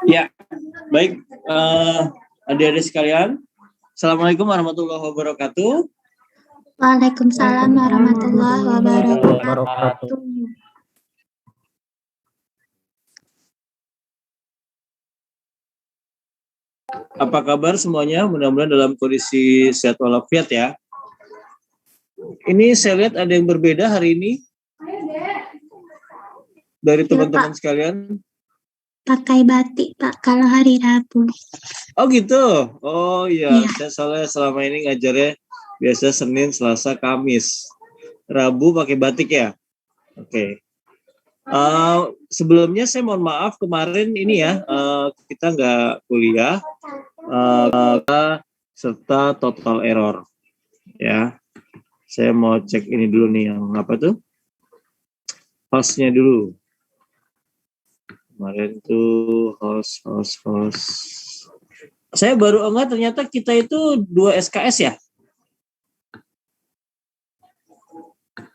Ya, baik adik-adik sekalian. Assalamualaikum warahmatullahi wabarakatuh. Waalaikumsalam warahmatullahi wabarakatuh. Apa kabar semuanya? Mudah-mudahan dalam kondisi sehat walafiat ya. Ini saya lihat ada yang berbeda hari ini dari teman-teman sekalian. Pakai batik Pak kalau hari Rabu. Oh gitu. Oh iya. Saya soalnya selama ini ngajarnya biasa Senin, Selasa, Kamis. Rabu pakai batik ya. Oke. Sebelumnya saya mohon maaf kemarin ini ya kita nggak kuliah serta total error ya. Saya mau cek ini dulu nih yang apa tuh hostnya dulu. Kemarin tuh host. Saya baru enggak ternyata kita itu 2 SKS ya.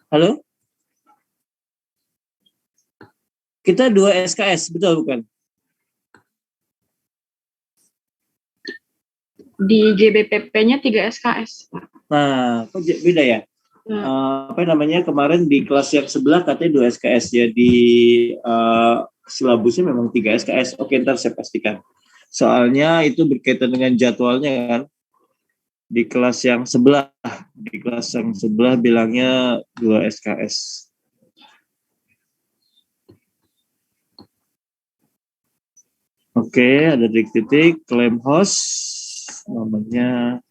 Halo? Kita 2 SKS, betul bukan? Di GBPP-nya 3 SKS. Nah, kok beda ya? Apa namanya kemarin di kelas yang sebelah katanya 2 SKS ya, di silabusnya memang 3 SKS. Oke, ntar saya pastikan. Soalnya itu berkaitan dengan jadwalnya kan. Di kelas yang sebelah bilangnya 2 SKS. Oke, ada titik klaim host namanya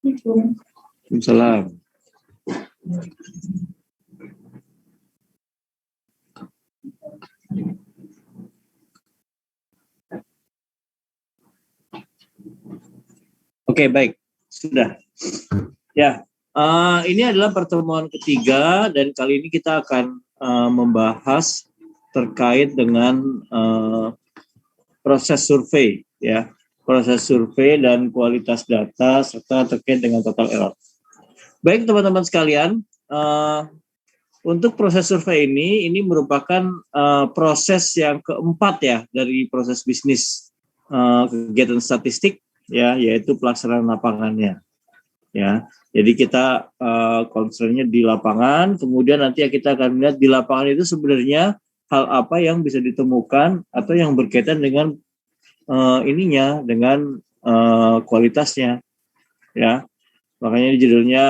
Waalaikumsalam. Oke, baik. Sudah. Ya, ini adalah pertemuan ketiga dan kali ini kita akan membahas terkait dengan proses survei ya. Proses survei dan kualitas data serta terkait dengan total error. Baik teman-teman sekalian, untuk proses survei ini merupakan proses yang keempat ya dari proses bisnis kegiatan statistik ya, yaitu pelaksanaan lapangannya ya. Jadi kita concernnya di lapangan, kemudian nanti kita akan melihat di lapangan itu sebenarnya hal apa yang bisa ditemukan atau yang berkaitan dengan dengan kualitasnya ya. Makanya judulnya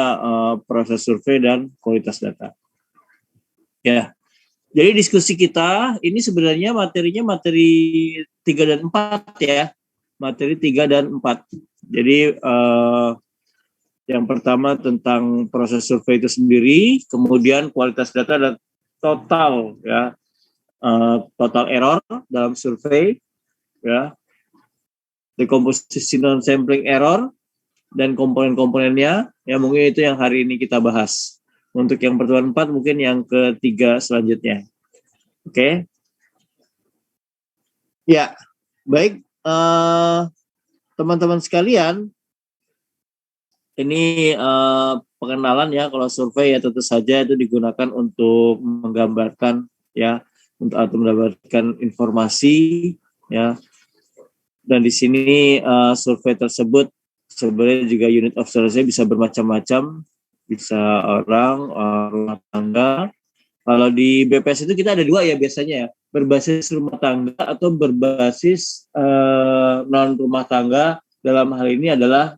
proses survei dan kualitas data. Ya. Jadi diskusi kita ini sebenarnya materinya materi 3 dan 4 ya. Materi 3 dan 4. Jadi yang pertama tentang proses survei itu sendiri, kemudian kualitas data dan total ya. Total error dalam survei ya. Dekomposisi non sampling error dan komponen-komponennya ya, mungkin itu yang hari ini kita bahas. Untuk yang pertemuan 4 mungkin yang ketiga selanjutnya. Oke. Ya, baik teman-teman sekalian, ini pengenalan ya. Kalau survei ya tentu saja itu digunakan untuk menggambarkan ya, untuk mendapatkan informasi ya. Dan di sini survei tersebut sebenarnya juga unit of service bisa bermacam-macam, bisa orang, rumah tangga. Kalau di BPS itu kita ada 2 ya biasanya ya, berbasis rumah tangga atau berbasis non rumah tangga. Dalam hal ini adalah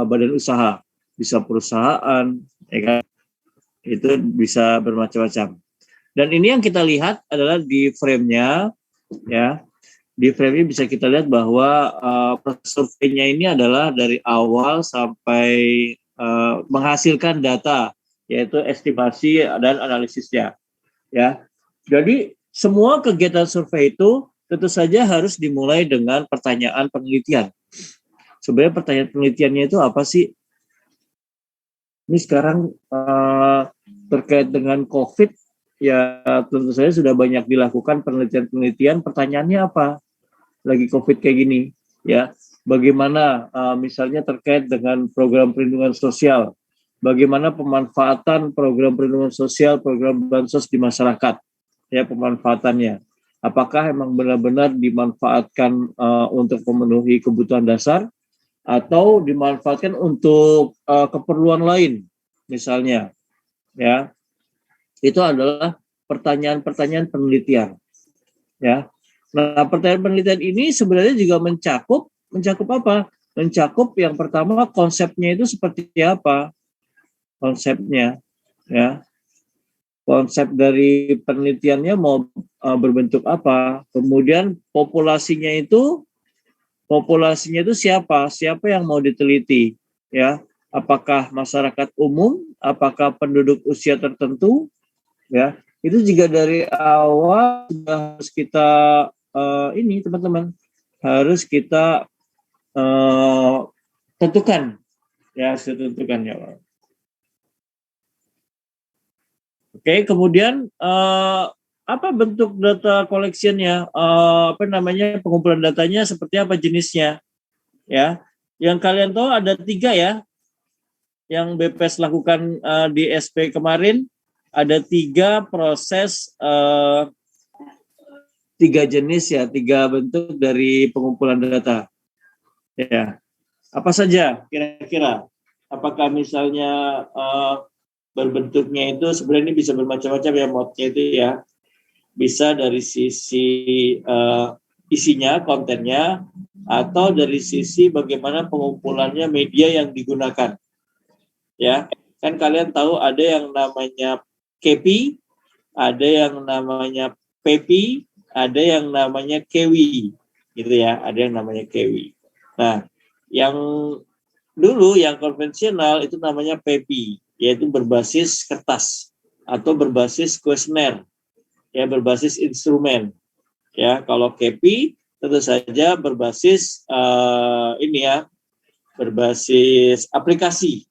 badan usaha, bisa perusahaan, ya kan? Itu bisa bermacam-macam. Dan ini yang kita lihat adalah di frame-nya ya. Di frame ini bisa kita lihat bahwa proses surveinya ini adalah dari awal sampai menghasilkan data, yaitu estimasi dan analisisnya. Ya, jadi semua kegiatan survei itu tentu saja harus dimulai dengan pertanyaan penelitian. Sebenarnya pertanyaan penelitiannya itu apa sih? Ini sekarang terkait dengan COVID, ya tentu saja sudah banyak dilakukan penelitian-penelitian. Pertanyaannya apa? Lagi COVID kayak gini, ya. Bagaimana misalnya terkait dengan program perlindungan sosial, bagaimana pemanfaatan program perlindungan sosial, program bansos di masyarakat, ya pemanfaatannya. Apakah memang benar-benar dimanfaatkan untuk memenuhi kebutuhan dasar atau dimanfaatkan untuk keperluan lain, misalnya, ya. Itu adalah pertanyaan-pertanyaan penelitian, ya. Nah, pertanyaan penelitian ini sebenarnya juga mencakup apa? Mencakup yang pertama konsepnya itu seperti apa? Konsepnya, ya. Konsep dari penelitiannya mau berbentuk apa? Kemudian populasinya itu siapa? Siapa yang mau diteliti, ya? Apakah masyarakat umum? Apakah penduduk usia tertentu? Ya, itu juga dari awal sudah harus kita ini teman-teman harus kita tentukan, ya, tentukan ya. Oke, kemudian apa bentuk data collection-nya? Apa namanya, pengumpulan datanya seperti apa jenisnya? Ya, yang kalian tahu ada 3 ya, yang BPS lakukan di SP kemarin. Ada 3 proses, 3 jenis ya, 3 bentuk dari pengumpulan data. Ya, apa saja kira-kira? Apakah misalnya berbentuknya itu sebenarnya ini bisa bermacam-macam ya, modnya itu ya. Bisa dari sisi isinya, kontennya, atau dari sisi bagaimana pengumpulannya, media yang digunakan. Ya, kan kalian tahu ada yang namanya KEPI, ada yang namanya PEPI, ada yang namanya KEWI, gitu ya, ada yang namanya KEWI. Nah, yang dulu yang konvensional itu namanya PEPI, yaitu berbasis kertas atau berbasis kuesioner, ya, berbasis instrumen. Ya, kalau KEPI tentu saja berbasis ini ya, berbasis aplikasi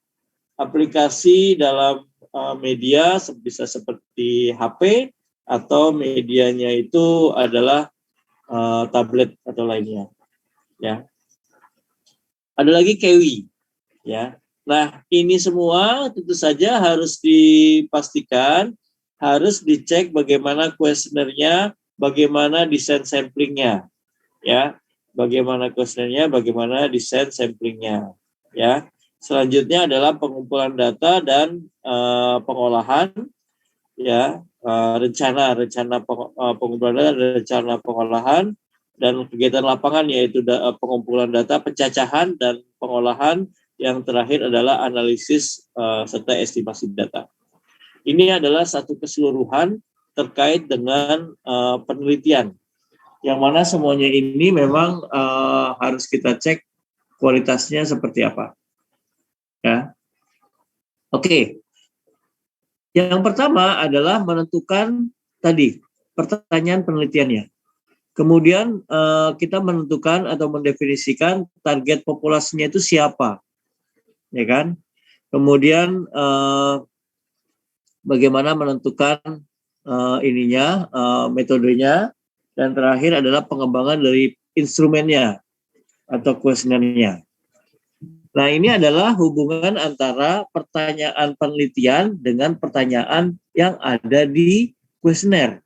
dalam media, bisa seperti HP atau medianya itu adalah tablet atau lainnya, ya. Ada lagi KEWI, ya. Nah, ini semua tentu saja harus dipastikan, harus dicek bagaimana kuesionernya, bagaimana desain samplingnya, ya. Bagaimana kuesionernya, bagaimana desain samplingnya, ya. Selanjutnya adalah pengumpulan data dan pengolahan, ya, rencana pengumpulan data, rencana pengolahan, dan kegiatan lapangan yaitu pengumpulan data, pencacahan dan pengolahan, yang terakhir adalah analisis serta estimasi data. Ini adalah satu keseluruhan terkait dengan penelitian, yang mana semuanya ini memang harus kita cek kualitasnya seperti apa. Ya, oke. Yang pertama adalah menentukan tadi pertanyaan penelitiannya. Kemudian kita menentukan atau mendefinisikan target populasinya itu siapa, ya kan? Kemudian bagaimana menentukan metodenya, dan terakhir adalah pengembangan dari instrumennya atau kuesionernya. Nah, ini adalah hubungan antara pertanyaan penelitian dengan pertanyaan yang ada di kuesioner.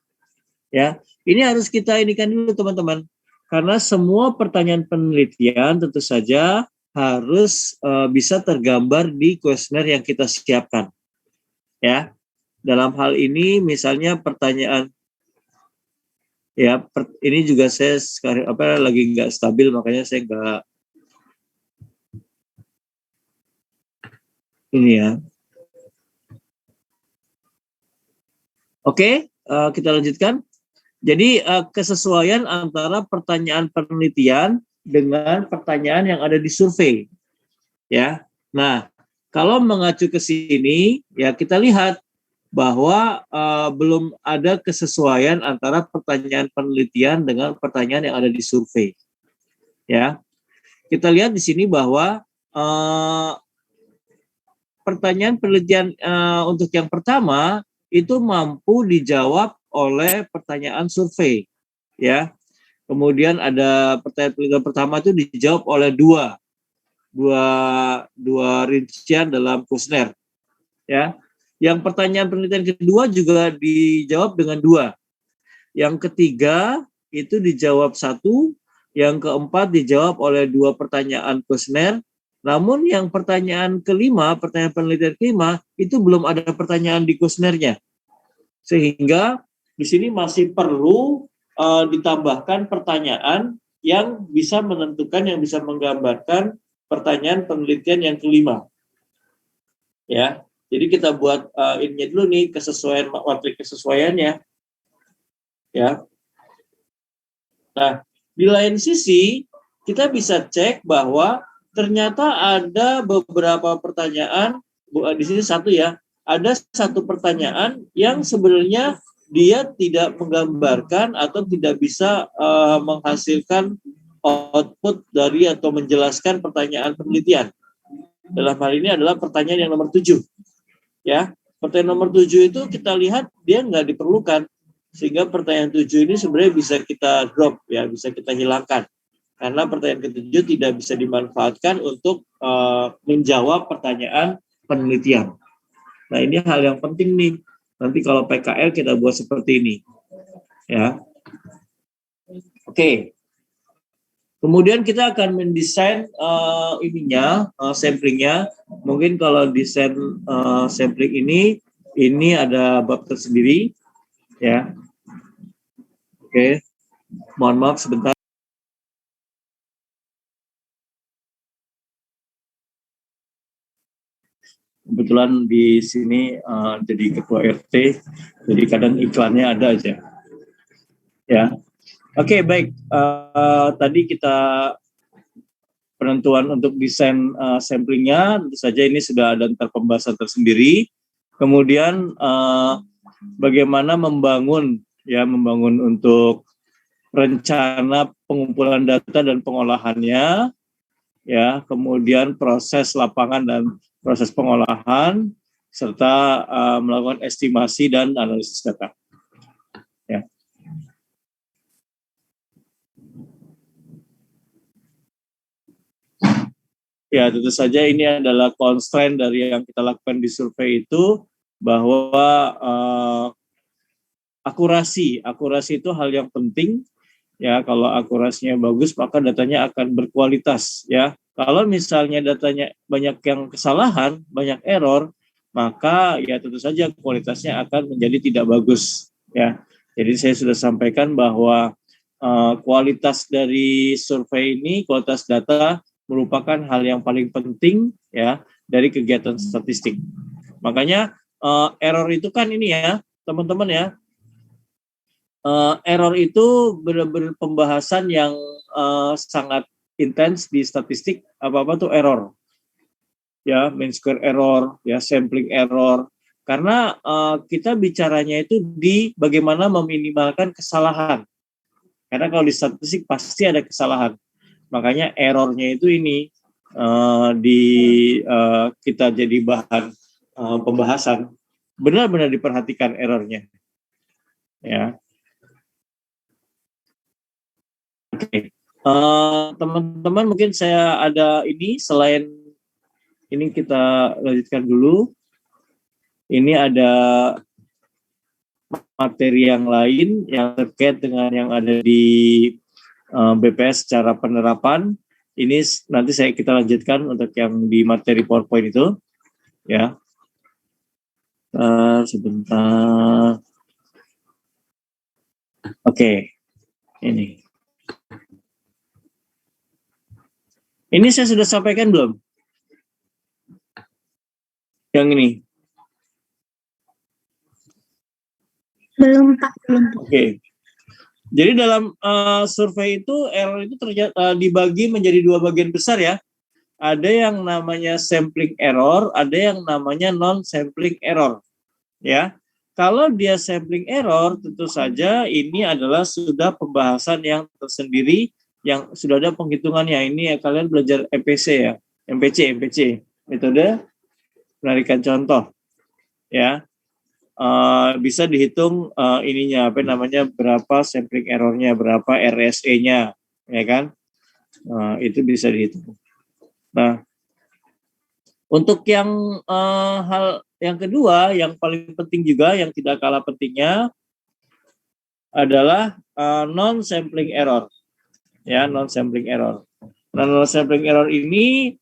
Ya, ini harus kita inikan dulu teman-teman, karena semua pertanyaan penelitian tentu saja harus bisa tergambar di kuesioner yang kita siapkan. Ya, dalam hal ini misalnya pertanyaan, ya, ini juga saya sekarang lagi nggak stabil, makanya saya nggak ini ya. Oke, kita lanjutkan. Jadi kesesuaian antara pertanyaan penelitian dengan pertanyaan yang ada di survei, ya. Nah, kalau mengacu ke sini, ya kita lihat bahwa belum ada kesesuaian antara pertanyaan penelitian dengan pertanyaan yang ada di survei, ya. Kita lihat di sini bahwa pertanyaan penelitian untuk yang pertama itu mampu dijawab oleh pertanyaan survei, ya. Kemudian ada pertanyaan penelitian pertama itu dijawab oleh dua rincian dalam kuesioner, ya. Yang pertanyaan penelitian kedua juga dijawab dengan 2. Yang ketiga itu dijawab 1, yang keempat dijawab oleh 2 pertanyaan kuesioner. Namun yang pertanyaan kelima, pertanyaan penelitian kelima itu belum ada pertanyaan di kuesionernya. Sehingga di sini masih perlu ditambahkan pertanyaan yang bisa menentukan, yang bisa menggambarkan pertanyaan penelitian yang kelima. Ya, jadi kita buat ininya dulu nih, kesesuaian matrik kesesuaiannya. Ya. Nah, di lain sisi kita bisa cek bahwa ternyata ada beberapa pertanyaan, di sini 1 ya, ada 1 pertanyaan yang sebenarnya dia tidak menggambarkan atau tidak bisa menghasilkan output dari atau menjelaskan pertanyaan penelitian. Dalam hal ini adalah pertanyaan yang nomor 7. Ya, pertanyaan nomor 7 itu kita lihat dia nggak diperlukan. Sehingga pertanyaan 7 ini sebenarnya bisa kita drop, ya, bisa kita hilangkan. Karena pertanyaan ke-7 tidak bisa dimanfaatkan untuk menjawab pertanyaan penelitian. Nah, ini hal yang penting nih. Nanti kalau PKL kita buat seperti ini. Ya. Oke. Kemudian kita akan mendesain samplingnya. Mungkin kalau desain sampling ini ada bab tersendiri. Ya. Oke. Mohon maaf sebentar. Kebetulan di sini jadi ketua RT, jadi kadang iklannya ada aja. Ya, oke, baik. Tadi kita penentuan untuk desain samplingnya, tentu saja ini sudah ada pembahasan tersendiri. Kemudian bagaimana membangun untuk rencana pengumpulan data dan pengolahannya, ya, kemudian proses lapangan dan proses pengolahan, serta melakukan estimasi dan analisis data. Ya. Ya, tentu saja ini adalah constraint dari yang kita lakukan di survei itu, bahwa akurasi itu hal yang penting. Ya, kalau akurasinya bagus, maka datanya akan berkualitas. Ya, kalau misalnya datanya banyak yang kesalahan, banyak error, maka ya tentu saja kualitasnya akan menjadi tidak bagus. Ya, jadi saya sudah sampaikan bahwa kualitas dari survei ini, kualitas data merupakan hal yang paling penting ya dari kegiatan statistik. Makanya error itu kan ini ya, teman-teman ya. Error itu benar-benar pembahasan yang sangat intens di statistik. Apa-apa tuh error, ya, mean square error, ya, sampling error. Karena kita bicaranya itu di bagaimana meminimalkan kesalahan. Karena kalau di statistik pasti ada kesalahan. Makanya errornya itu ini kita jadi bahan pembahasan. Benar-benar diperhatikan errornya. Ya. Oke, teman-teman, mungkin saya ada ini, selain ini kita lanjutkan dulu. Ini ada materi yang lain yang terkait dengan yang ada di BPS secara penerapan. Ini nanti kita lanjutkan untuk yang di materi PowerPoint itu. Ya, sebentar. Oke, ini. Ini saya sudah sampaikan belum? Yang ini? Belum, Pak. Belum. Oke. Jadi dalam survei itu error itu dibagi menjadi 2 bagian besar ya. Ada yang namanya sampling error, ada yang namanya non-sampling error. Ya. Kalau dia sampling error, tentu saja ini adalah sudah pembahasan yang tersendiri, yang sudah ada penghitungannya. Ini ya, kalian belajar MPC ya, MPC, metode penarikan contoh, ya. Bisa dihitung ininya, berapa sampling errornya, berapa RSE-nya, ya kan? Itu bisa dihitung. Nah, untuk yang hal yang kedua, yang paling penting juga, yang tidak kalah pentingnya adalah non-sampling error. Ya, non-sampling error. Nah, non-sampling error ini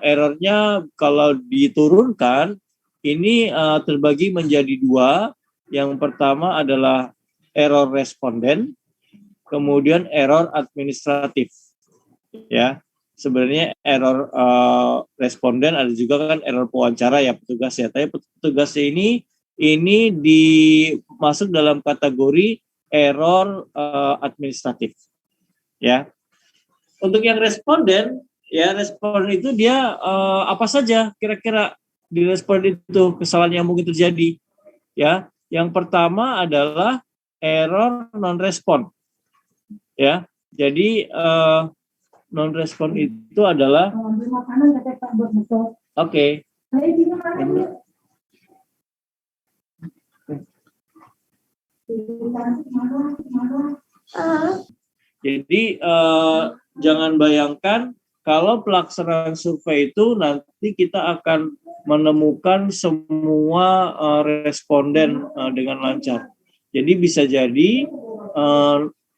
errornya kalau diturunkan ini terbagi menjadi dua. Yang pertama adalah error responden, kemudian error administratif. Ya, sebenarnya error responden ada juga kan error pewawancara ya petugas ya. Tapi petugasnya ini masuk dalam kategori error administratif. Ya. Untuk yang responden, ya responden itu dia apa saja kira-kira di responden itu kesalahan yang mungkin terjadi. Ya, yang pertama adalah error non-respon. Ya, jadi non-respon itu adalah oke. Jadi jangan bayangkan kalau pelaksanaan survei itu nanti kita akan menemukan semua responden dengan lancar. Jadi bisa jadi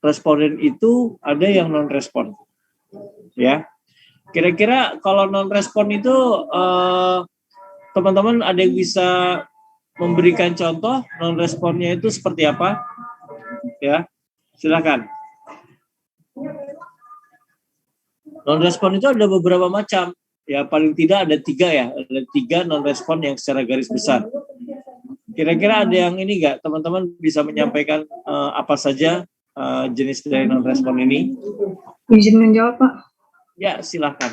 responden itu ada yang non-respon. Ya, kira-kira kalau non-respon itu teman-teman ada yang bisa memberikan contoh non-responnya itu seperti apa? Ya, silakan. Non-respon itu ada beberapa macam. Ya, paling tidak ada 3 ya. Ada 3 non-respon yang secara garis besar. Kira-kira ada yang ini nggak? Teman-teman bisa menyampaikan apa saja jenis dari non-respon ini? Izin menjawab, Pak. Ya, silahkan.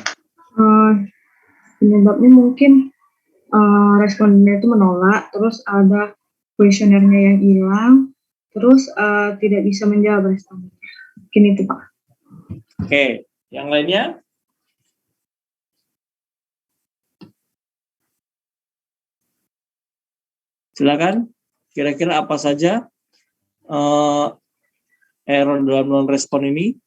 Penyebabnya mungkin respondennya itu menolak, terus ada kuesionernya yang hilang, terus tidak bisa menjawab respondennya. Mungkin itu, Pak. Oke, yang lainnya? Silakan. Kira-kira apa saja error dalam non-respon ini?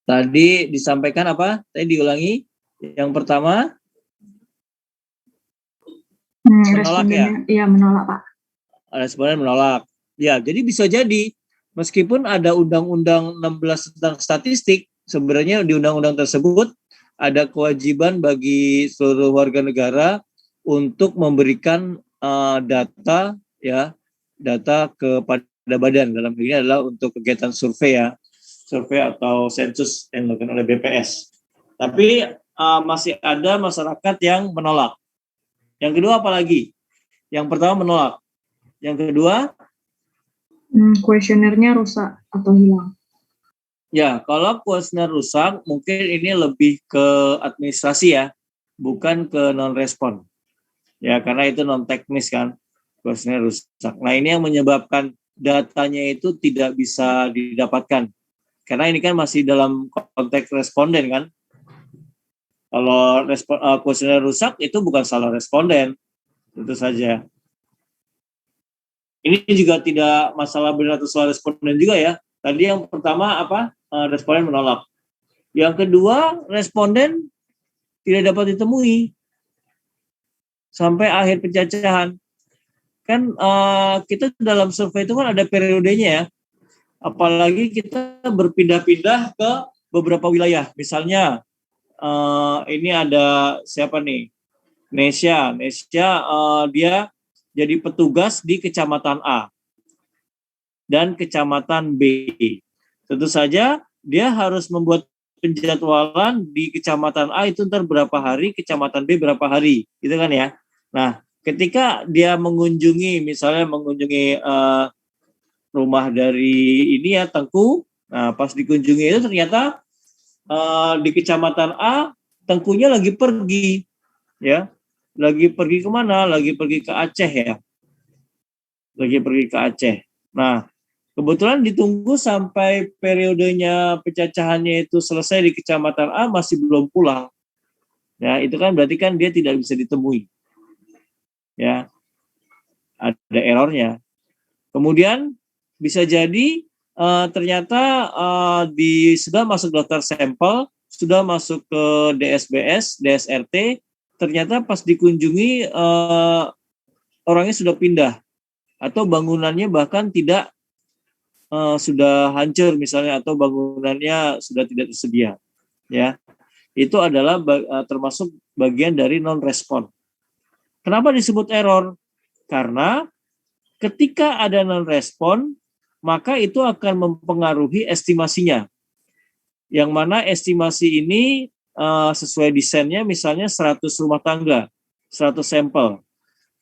Tadi disampaikan apa? Tadi diulangi. Yang pertama? Menolak ya? Iya, menolak, Pak. Responden menolak. Ya, jadi bisa jadi meskipun ada Undang-Undang 16 tentang statistik, sebenarnya di undang-undang tersebut ada kewajiban bagi seluruh warga negara untuk memberikan data kepada badan. Dalam hal ini adalah untuk kegiatan survei ya. Survei atau sensus yang dilakukan oleh BPS. Tapi masih ada masyarakat yang menolak. Yang kedua apa lagi? Yang pertama menolak. Yang kedua? Kuesionernya rusak atau hilang. Ya, kalau kuesioner rusak mungkin ini lebih ke administrasi ya, bukan ke non-respon. Ya, karena itu non-teknis kan, kuesioner rusak. Nah, ini yang menyebabkan datanya itu tidak bisa didapatkan. Karena ini kan masih dalam konteks responden kan. Kalau kuesioner rusak itu bukan salah responden, tentu saja. Ini juga tidak masalah benar atau salah responden juga ya. Tadi yang pertama apa? Responden menolak. Yang kedua, responden tidak dapat ditemui sampai akhir pencacahan. Kan kita dalam survei itu kan ada periodenya ya. Apalagi kita berpindah-pindah ke beberapa wilayah. Misalnya ini ada siapa nih? Nesya dia jadi petugas di kecamatan A dan kecamatan B. Tentu saja dia harus membuat penjadwalan di kecamatan A itu ntar berapa hari, kecamatan B berapa hari, gitu kan ya. Nah, ketika dia mengunjungi rumah dari ini ya Tengku, nah pas dikunjungi itu ternyata di kecamatan A Tengkunya lagi pergi, ya, lagi pergi kemana? Lagi pergi ke Aceh ya, lagi pergi ke Aceh. Nah, kebetulan ditunggu sampai periodenya pencacahannya itu selesai di kecamatan A masih belum pulang. Ya, itu kan berarti kan dia tidak bisa ditemui. Ya. ada errornya. Kemudian bisa jadi ternyata sudah masuk daftar sampel, sudah masuk ke DSBS, DSRT, ternyata pas dikunjungi orangnya sudah pindah atau bangunannya bahkan tidak sudah hancur misalnya, atau bangunannya sudah tidak tersedia, ya. Itu adalah termasuk bagian dari non-respon. Kenapa disebut error? Karena ketika ada non-respon, maka itu akan mempengaruhi estimasinya. Yang mana estimasi ini sesuai desainnya misalnya 100 rumah tangga, 100 sampel.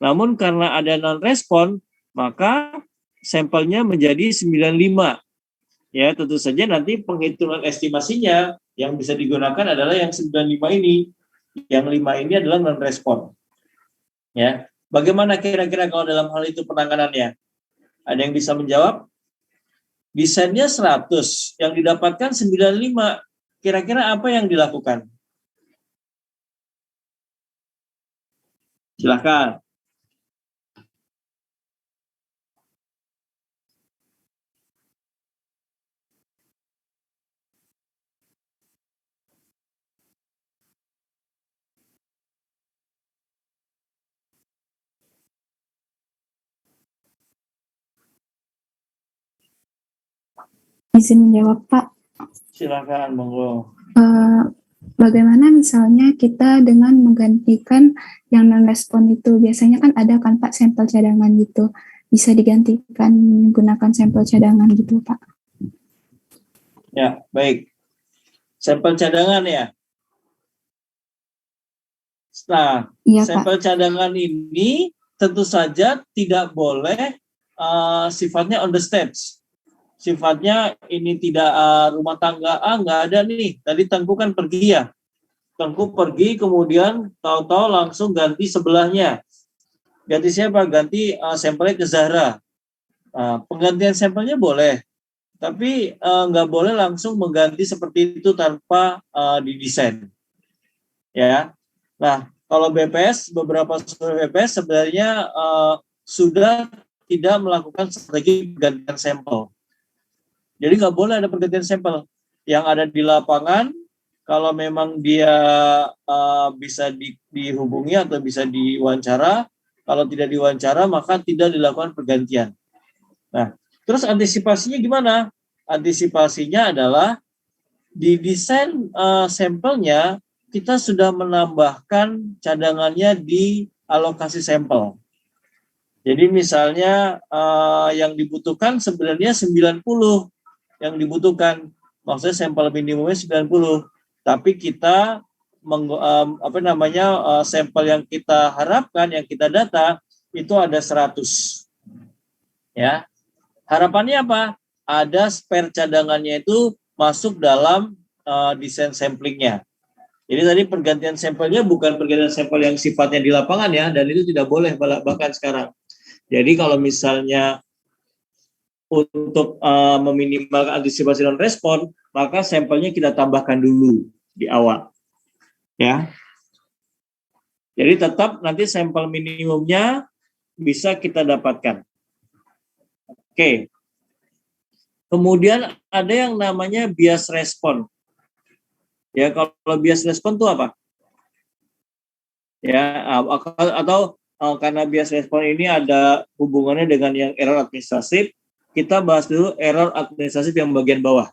Namun karena ada non-respon, maka sampelnya menjadi 95. Ya, tentu saja nanti penghitungan estimasinya yang bisa digunakan adalah yang 95 ini. Yang 5 ini adalah non-respon. Ya. Bagaimana kira-kira kalau dalam hal itu penanganannya? Ada yang bisa menjawab? Desainnya 100, yang didapatkan 95. Kira-kira apa yang dilakukan? Silakan. Izin menjawab, Pak. Silakan, monggo. Bagaimana misalnya kita dengan menggantikan yang non-respon itu? Biasanya kan ada kan Pak sampel cadangan gitu. Bisa digantikan menggunakan sampel cadangan gitu Pak. Ya, baik. Sampel cadangan ya. Nah, Iya, sampel cadangan ini tentu saja tidak boleh sifatnya on the steps. Sifatnya ini tidak rumah tangga nggak ada nih. Tadi Tengku kan pergi ya. Tengku pergi kemudian tahu-tahu langsung ganti sebelahnya. Ganti siapa? Ganti sampelnya ke Zahra. Penggantian sampelnya boleh, tapi nggak boleh langsung mengganti seperti itu tanpa didesain. Ya. Nah, kalau BPS, beberapa BPS sebenarnya sudah tidak melakukan strategi pergantian sampel. Jadi nggak boleh ada pergantian sampel. Yang ada di lapangan, kalau memang dia bisa dihubungi atau bisa diwawancara, kalau tidak diwawancara maka tidak dilakukan pergantian. Nah, terus antisipasinya gimana? Antisipasinya adalah di desain sampelnya kita sudah menambahkan cadangannya di alokasi sampel. Jadi misalnya yang dibutuhkan sebenarnya 90 yang dibutuhkan, maksudnya sampel minimumnya 90, tapi kita sampel yang kita harapkan, yang kita data itu ada 100. Ya. Harapannya apa? Ada spare cadangannya itu masuk dalam desain samplingnya. Jadi tadi pergantian sampelnya bukan pergantian sampel yang sifatnya di lapangan ya, dan itu tidak boleh bahkan sekarang. Jadi kalau misalnya untuk meminimalkan antisipasi non respon, maka sampelnya kita tambahkan dulu di awal. Ya. Jadi tetap nanti sampel minimumnya bisa kita dapatkan. Oke. Kemudian ada yang namanya bias respon. Ya, kalau bias respon itu apa? Ya, atau karena bias respon ini ada hubungannya dengan yang error administratif, kita bahas dulu error administratif yang bagian bawah.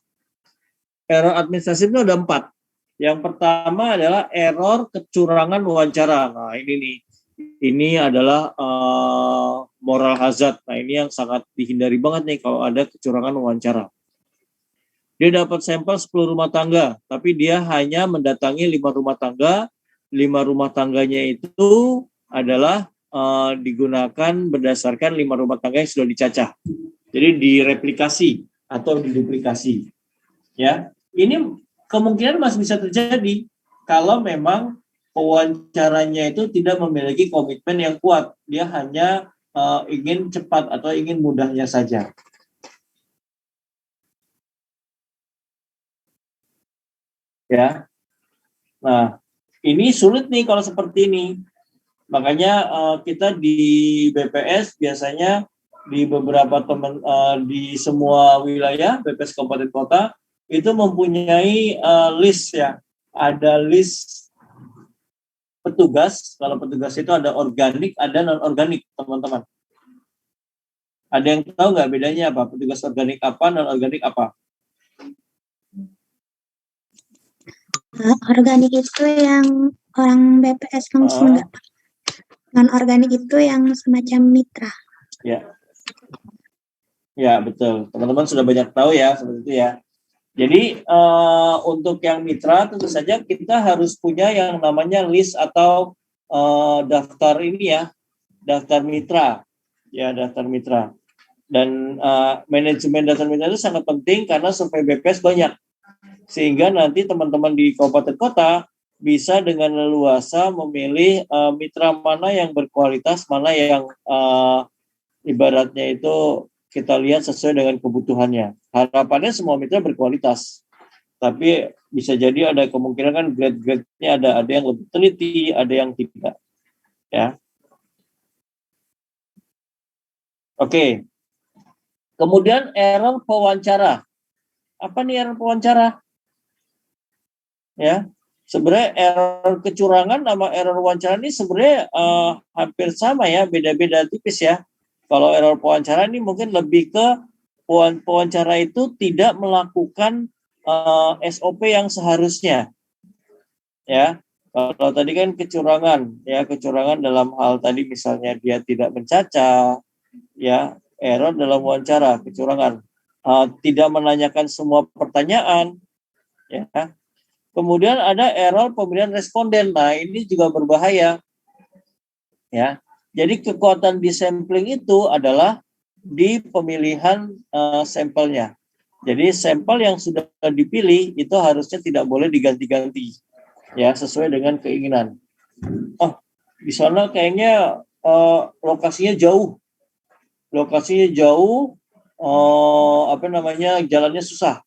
Error administratif itu ada 4. Yang pertama adalah error kecurangan wawancara. Nah, ini nih. Ini adalah moral hazard. Nah, ini yang sangat dihindari banget nih kalau ada kecurangan wawancara. Dia dapat sampel 10 rumah tangga, tapi dia hanya mendatangi 5 rumah tangga. 5 rumah tangganya itu adalah digunakan berdasarkan 5 rumah tangga yang sudah dicacah. Jadi direplikasi atau diduplikasi. Ya, ini kemungkinan masih bisa terjadi kalau memang pewawancaranya itu tidak memiliki komitmen yang kuat. Dia hanya ingin cepat atau ingin mudahnya saja. Ya. Nah, ini sulit nih kalau seperti ini. Makanya kita di BPS biasanya di beberapa di semua wilayah BPS kabupaten kota itu mempunyai list ya. Ada list petugas. Kalau petugas itu ada organik, ada non organik, teman-teman. Ada yang tahu nggak bedanya apa? Petugas organik apa, non organik apa? Organik itu yang orang BPS langsung enggak. Non-organik itu yang semacam mitra. Ya. Ya, betul. Teman-teman sudah banyak tahu ya, seperti itu ya. Jadi, untuk yang mitra, tentu saja kita harus punya yang namanya list atau daftar ini ya, daftar mitra. Ya, daftar mitra. Dan manajemen daftar mitra itu sangat penting karena survei BPS banyak. Sehingga nanti teman-teman di kabupaten kota bisa dengan leluasa memilih mitra mana yang berkualitas, mana yang ibaratnya itu kita lihat sesuai dengan kebutuhannya. Harapannya semua mitra berkualitas, tapi bisa jadi ada kemungkinan kan grade-grade-nya ada yang lebih teliti, ada yang tidak. Ya. Oke. Kemudian error pewawancara. Apa nih error pewawancara? Ya. Sebenarnya error kecurangan sama error wawancara ini sebenarnya hampir sama ya, beda-beda tipis ya. Kalau error pewawancara ini mungkin lebih ke pewawancara itu tidak melakukan SOP yang seharusnya. Ya. Kalau tadi kan kecurangan, ya kecurangan dalam hal tadi misalnya dia tidak mencaca, ya error dalam wawancara, kecurangan, tidak menanyakan semua pertanyaan, ya. Kemudian ada error pemilihan responden. Nah, ini juga berbahaya. Ya. Jadi kekuatan di sampling itu adalah di pemilihan sampelnya. Jadi sampel yang sudah dipilih itu harusnya tidak boleh diganti-ganti. Ya, sesuai dengan keinginan. Oh, di sana kayaknya lokasinya jauh. Lokasinya jauh, jalannya susah.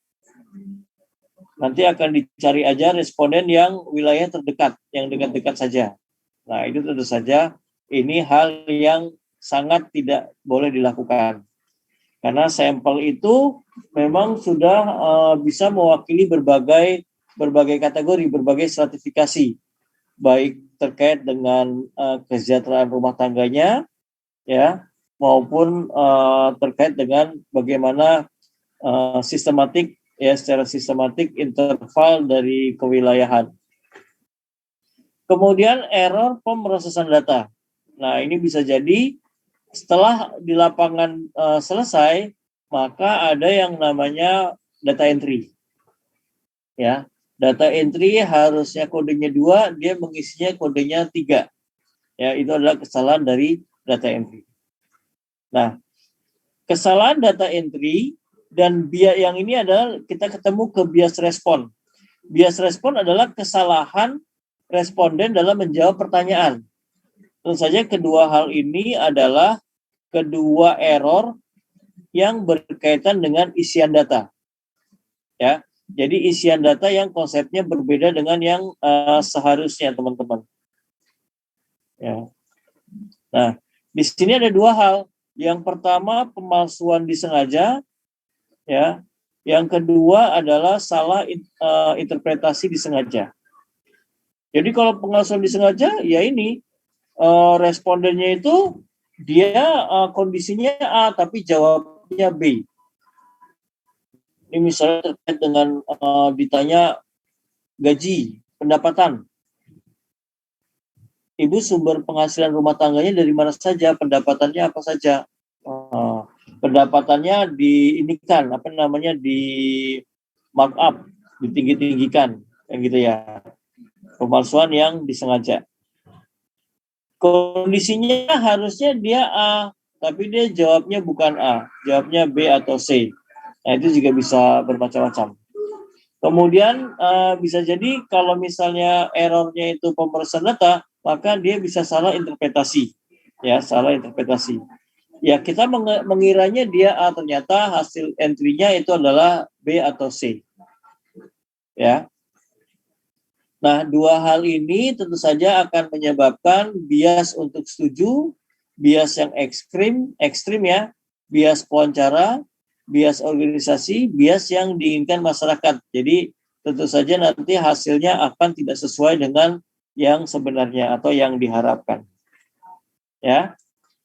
Nanti akan dicari aja responden yang wilayah terdekat, yang dekat-dekat saja. Nah, itu tentu saja ini hal yang sangat tidak boleh dilakukan. Karena sampel itu memang sudah bisa mewakili berbagai kategori, berbagai stratifikasi, baik terkait dengan kesejahteraan rumah tangganya, ya, maupun terkait dengan bagaimana sistematik, ya, secara sistematik interval dari kewilayahan. Kemudian error pemrosesan data. Nah, ini bisa jadi setelah di lapangan selesai, maka ada yang namanya data entry. Ya, data entry harusnya kodenya 2, dia mengisinya kodenya 3. Ya, itu adalah kesalahan dari data entry. Nah, kesalahan data entry dan bias yang ini adalah kita ketemu ke bias respon. Bias respon adalah kesalahan responden dalam menjawab pertanyaan. Tentu saja kedua hal ini adalah kedua error yang berkaitan dengan isian data. Ya, jadi isian data yang konsepnya berbeda dengan yang seharusnya, teman-teman. Ya. Nah, di sini ada dua hal. Yang pertama pemalsuan disengaja. Ya, yang kedua adalah salah interpretasi disengaja. Jadi kalau pemalsuan disengaja, ya ini respondennya itu dia kondisinya A tapi jawabnya B. Ini misalnya terkait dengan ditanya gaji, pendapatan. Ibu sumber penghasilan rumah tangganya dari mana saja, pendapatannya apa saja. Pendapatannya di markup, ditinggi-tinggikan, kayak gitu ya. Pemalsuan yang disengaja. Kondisinya harusnya dia A, tapi dia jawabnya bukan A, jawabnya B atau C. Nah, itu juga bisa bermacam-macam. Kemudian bisa jadi kalau misalnya errornya itu pemrosesan data, maka dia bisa salah interpretasi. Ya, salah interpretasi. Ya, kita mengiranya dia A, ternyata hasil entry-nya itu adalah B atau C. Ya. Nah, dua hal ini tentu saja akan menyebabkan bias untuk setuju, bias yang ekstrim ya, bias pewawancara, bias organisasi, bias yang diinginkan masyarakat. Jadi tentu saja nanti hasilnya akan tidak sesuai dengan yang sebenarnya atau yang diharapkan. Ya,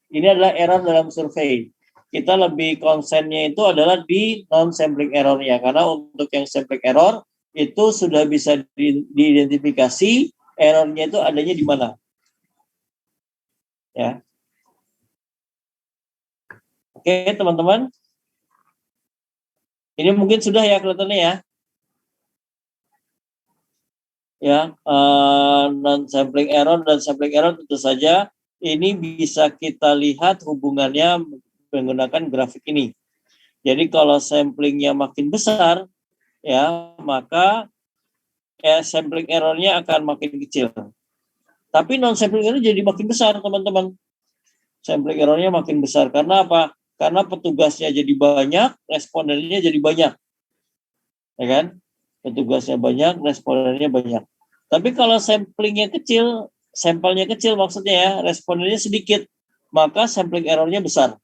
ini adalah error dalam survei. Kita lebih konsennya itu adalah di non-sampling error-nya, karena untuk yang sampling error itu sudah bisa diidentifikasi errornya itu adanya di mana. Ya. Oke, teman-teman. Ini mungkin sudah ya kelihatannya ya. Ya, non-sampling error dan sampling error tentu saja ini bisa kita lihat hubungannya menggunakan grafik ini. Jadi kalau samplingnya makin besar, ya maka sampling errornya akan makin kecil. Tapi non-sampling error jadi makin besar, teman-teman. Sampling errornya makin besar. Karena apa? Karena petugasnya jadi banyak, respondennya jadi banyak. Ya kan? Petugasnya banyak, respondennya banyak. Tapi kalau samplingnya kecil, sampelnya kecil maksudnya ya, respondennya sedikit, maka sampling errornya besar.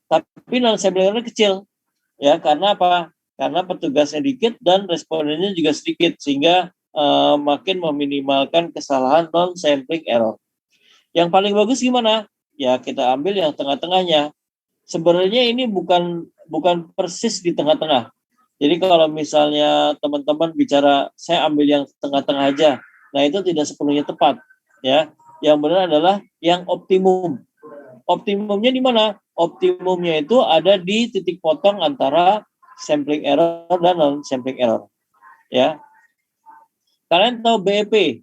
Tapi non-sampling errornya kecil. Ya, karena apa? Karena petugasnya dikit dan respondennya juga sedikit, sehingga makin meminimalkan kesalahan non-sampling error. Yang paling bagus gimana? Ya kita ambil yang tengah-tengahnya. Sebenarnya ini bukan persis di tengah-tengah. Jadi kalau misalnya teman-teman bicara saya ambil yang tengah-tengah aja, nah itu tidak sepenuhnya tepat. Ya, yang benar adalah yang optimum. Optimumnya di mana? Optimumnya itu ada di titik potong antara sampling error dan non-sampling error. Ya, kalian tahu BEP?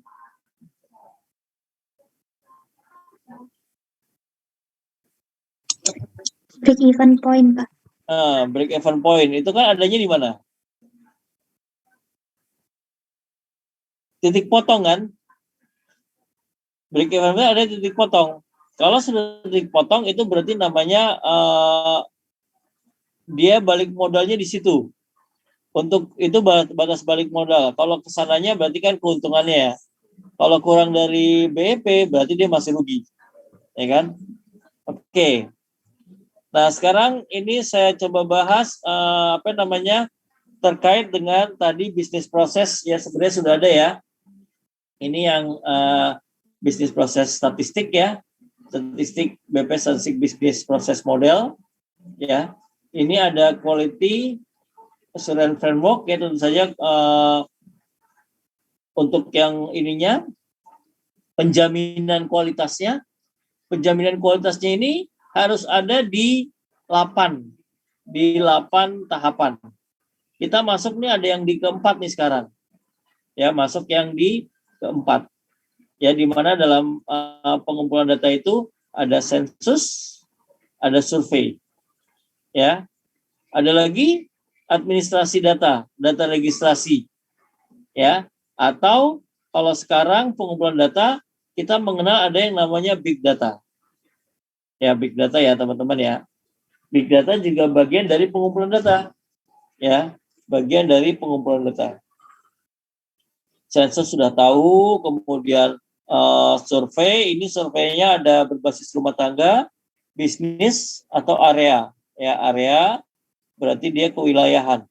Break even point, Pak. Break even point itu kan adanya di mana? Titik potong kan? Break even point ada titik potong. Kalau sudah titik potong itu berarti namanya dia balik modalnya di situ. Untuk itu batas balik modal. Kalau kesananya berarti kan keuntungannya ya. Kalau kurang dari BEP berarti dia masih rugi. Ya kan? Oke. Nah, sekarang ini saya coba bahas terkait dengan tadi bisnis proses ya, sebenarnya sudah ada ya. Ini yang bisnis proses statistik ya. Statistik BP statistik bisnis proses model ya. Ini ada quality assurance framework ya, tentu saja untuk yang ininya penjaminan kualitasnya ini harus ada di 8 tahapan. Kita masuk nih ada yang di keempat nih sekarang. Ya, masuk yang di keempat. Ya, di mana dalam pengumpulan data itu ada sensus, ada survei. Ya. Ada lagi administrasi data registrasi. Ya, atau kalau sekarang pengumpulan data kita mengenal ada yang namanya big data. Ya, big data ya teman-teman ya. Big data juga bagian dari pengumpulan data. Ya, bagian dari pengumpulan data. Sensus sudah tahu, kemudian survei, ini surveinya ada berbasis rumah tangga, bisnis atau area. Ya, area berarti dia kewilayahan.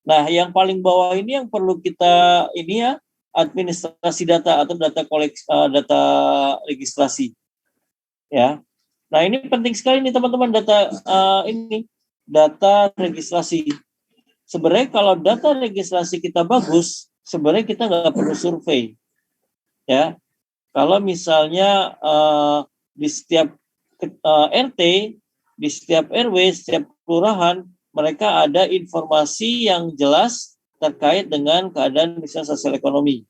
Nah, yang paling bawah ini yang perlu kita ini ya, administrasi data atau data data registrasi. Ya. Nah, ini penting sekali nih teman-teman data data registrasi. Sebenarnya kalau data registrasi kita bagus, sebenarnya kita nggak perlu survei. Ya. Kalau misalnya di setiap RT, di setiap RW, setiap kelurahan mereka ada informasi yang jelas terkait dengan keadaan misalnya sosial ekonomi.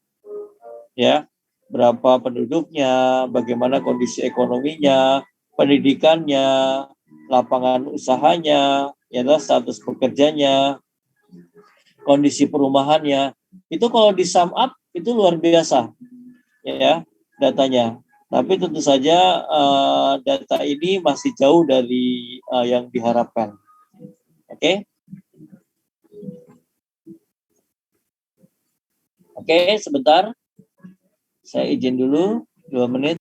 Ya. Berapa penduduknya, bagaimana kondisi ekonominya, pendidikannya, lapangan usahanya, ya status pekerjanya, kondisi perumahannya. Itu kalau di sum up itu luar biasa ya datanya. Tapi tentu saja data ini masih jauh dari yang diharapkan. Oke? Oke, sebentar. Saya izin dulu 2 menit.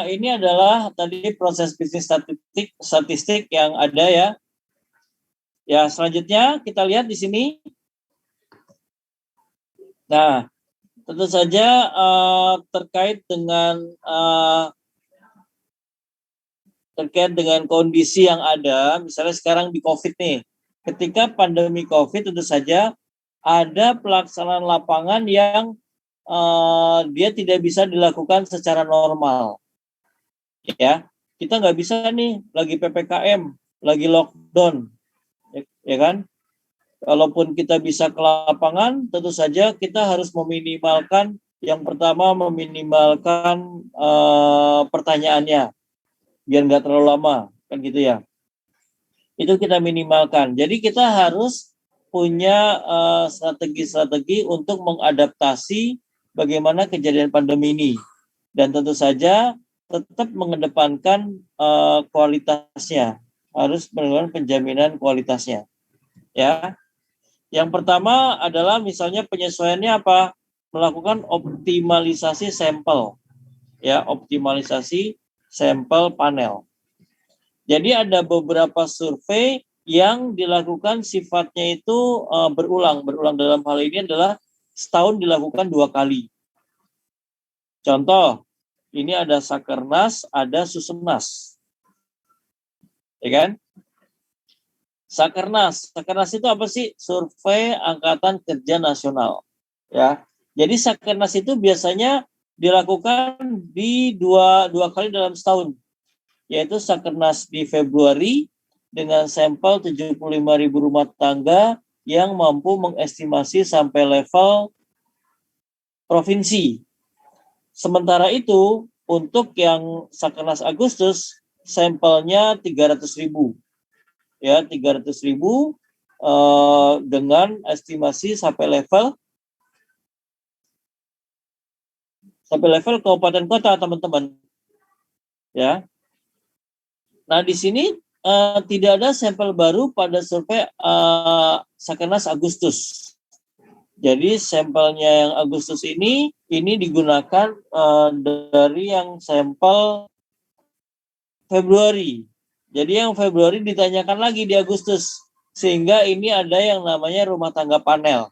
Ini adalah tadi proses bisnis statistik yang ada ya. Ya, selanjutnya kita lihat di sini. Nah, tentu saja terkait dengan kondisi yang ada, misalnya sekarang di COVID nih. Ketika pandemi COVID tentu saja ada pelaksanaan lapangan yang dia tidak bisa dilakukan secara normal. Ya, kita nggak bisa nih lagi PPKM, lagi lockdown, ya kan? Kalaupun kita bisa ke lapangan, tentu saja kita harus meminimalkan, yang pertama meminimalkan pertanyaannya, biar nggak terlalu lama, kan gitu ya. Itu kita minimalkan. Jadi kita harus punya strategi-strategi untuk mengadaptasi bagaimana kejadian pandemi ini. Dan tentu saja tetap mengedepankan kualitasnya, harus melakukan penjaminan kualitasnya. Ya, yang pertama adalah misalnya penyesuaiannya apa? Melakukan optimalisasi sampel, ya, optimalisasi sampel panel. Jadi ada beberapa survei yang dilakukan sifatnya itu berulang dalam hal ini adalah setahun dilakukan 2 kali. Contoh, ini ada Sakernas, ada Susenas. Ya kan? Sakernas itu apa sih? Survei Angkatan Kerja Nasional. Ya. Jadi Sakernas itu biasanya dilakukan di dua kali dalam setahun. Yaitu Sakernas di Februari dengan sampel 75.000 rumah tangga yang mampu mengestimasi sampai level provinsi. Sementara itu, untuk yang Sakernas Agustus, sampelnya 300.000. Ya, 300.000 dengan estimasi sampai level kabupaten kota, teman-teman. Ya. Nah, di sini tidak ada sampel baru pada survei Sakernas Agustus. Jadi sampelnya yang Agustus ini digunakan dari yang sampel Februari. Jadi yang Februari ditanyakan lagi di Agustus. Sehingga ini ada yang namanya rumah tangga panel.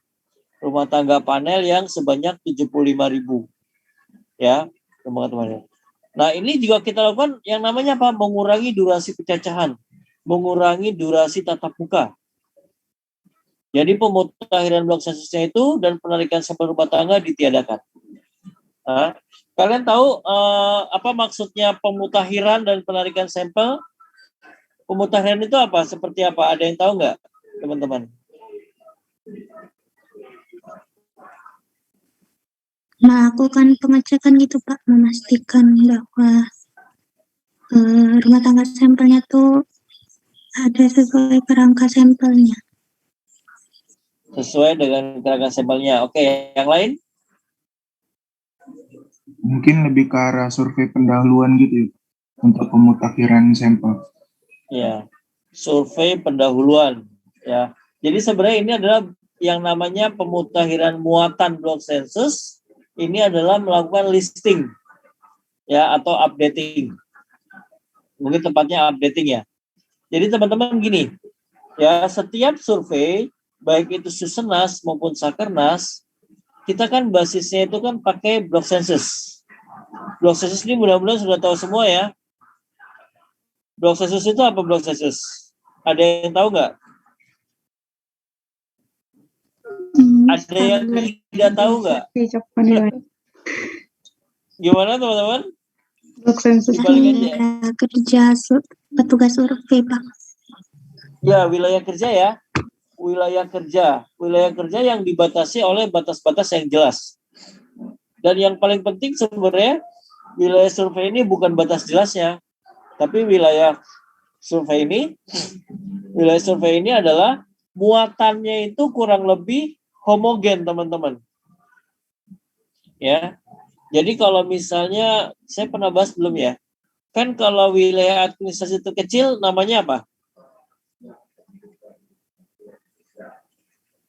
Rumah tangga panel yang sebanyak 75.000. Ya, teman-teman. Nah, ini juga kita lakukan yang namanya apa? Mengurangi durasi pencacahan. Mengurangi durasi tatap muka. Jadi pemutakhiran blok sensusnya itu dan penarikan sampel rumah tangga ditiadakan. Nah, kalian tahu apa maksudnya pemutakhiran dan penarikan sampel? Pemutakhiran itu apa? Seperti apa? Ada yang tahu nggak, teman-teman? Melakukan pengecekan gitu Pak, memastikan bahwa rumah tangga sampelnya tuh ada sesuai kerangka sampelnya. Sesuai dengan kerangka sampelnya. Oke, yang lain? Mungkin lebih ke arah survei pendahuluan gitu ya, untuk pemutakhiran sampel. Ya, survei pendahuluan. Ya, jadi sebenarnya ini adalah yang namanya pemutakhiran muatan blok sensus. Ini adalah melakukan listing, ya, atau updating. Mungkin tempatnya updating ya. Jadi teman-teman gini, ya, setiap survei baik itu Susenas maupun Sakernas, kita kan basisnya itu kan pakai blok sensus. Blok sensus ini mudah-mudahan sudah tahu semua ya. Blok sensus itu apa blok sensus? Ada yang tahu nggak? Ada yang tidak tahu nggak? Gimana teman-teman? Blok sensus Kerja petugas survei Pak. Ya, wilayah kerja ya. Wilayah kerja yang dibatasi oleh batas-batas yang jelas. Dan yang paling penting sebenarnya wilayah survei ini bukan batas jelasnya, tapi wilayah survei ini adalah muatannya itu kurang lebih homogen, teman-teman. Ya. Jadi kalau misalnya saya pernah bahas belum ya? Kan kalau wilayah administrasi itu kecil namanya apa?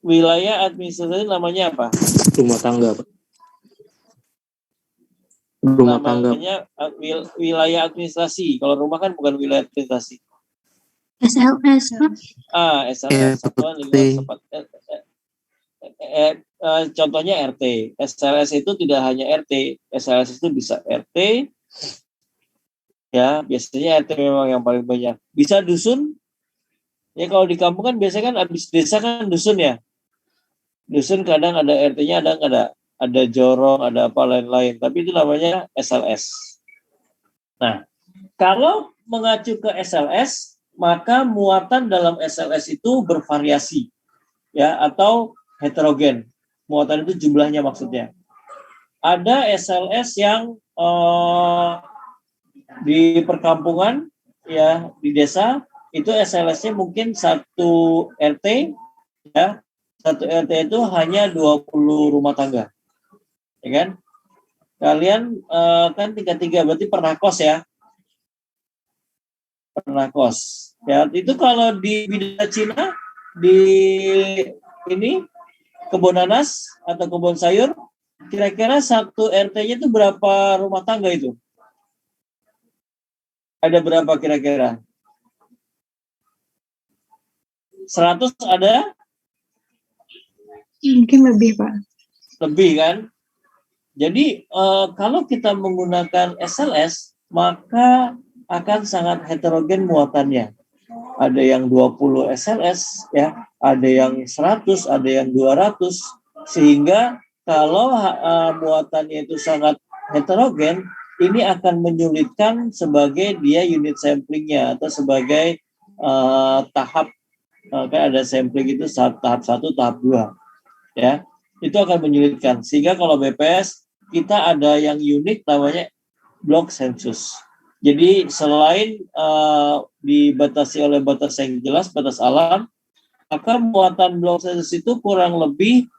wilayah administrasi namanya apa? Rumah tangga, Pak. Rumah tangga. Namanya wilayah administrasi. Kalau rumah kan bukan wilayah administrasi. SLS, Pak. SLS, Satuan Lingkungan Setempat. Contohnya RT. SLS itu tidak hanya RT. SLS itu bisa RT. Ya, biasanya RT memang yang paling banyak. Bisa dusun. Ya kalau di kampung kan biasanya kan habis desa kan dusun ya. Dusun kadang ada RT-nya, ada jorong, ada apa lain-lain. Tapi itu namanya SLS. Nah, kalau mengacu ke SLS, maka muatan dalam SLS itu bervariasi, ya, atau heterogen. Muatan itu jumlahnya maksudnya. Ada SLS yang di perkampungan, ya, di desa, itu SLS-nya mungkin satu RT, ya, satu RT itu hanya 20 rumah tangga, ya kan? Kalian kan 3 berarti pernah kos ya, pernah kos. Ya, itu kalau di Bidara Cina, di ini kebun nanas atau kebun sayur, kira-kira satu RT-nya itu berapa rumah tangga itu? Ada berapa kira-kira? 100 ada? Mungkin lebih, Pak. Lebih kan? Jadi kalau kita menggunakan SLS, maka akan sangat heterogen muatannya. Ada yang 20 SLS, ya, ada yang 100, ada yang 200, sehingga kalau muatannya itu sangat heterogen, ini akan menyulitkan sebagai dia unit samplingnya atau sebagai tahap, kan ada sampling itu tahap 1, tahap 2, ya, itu akan menyulitkan. Sehingga kalau BPS kita ada yang unik namanya block sensus. Jadi selain dibatasi oleh batas yang jelas, batas alam, maka muatan block sensus itu kurang lebih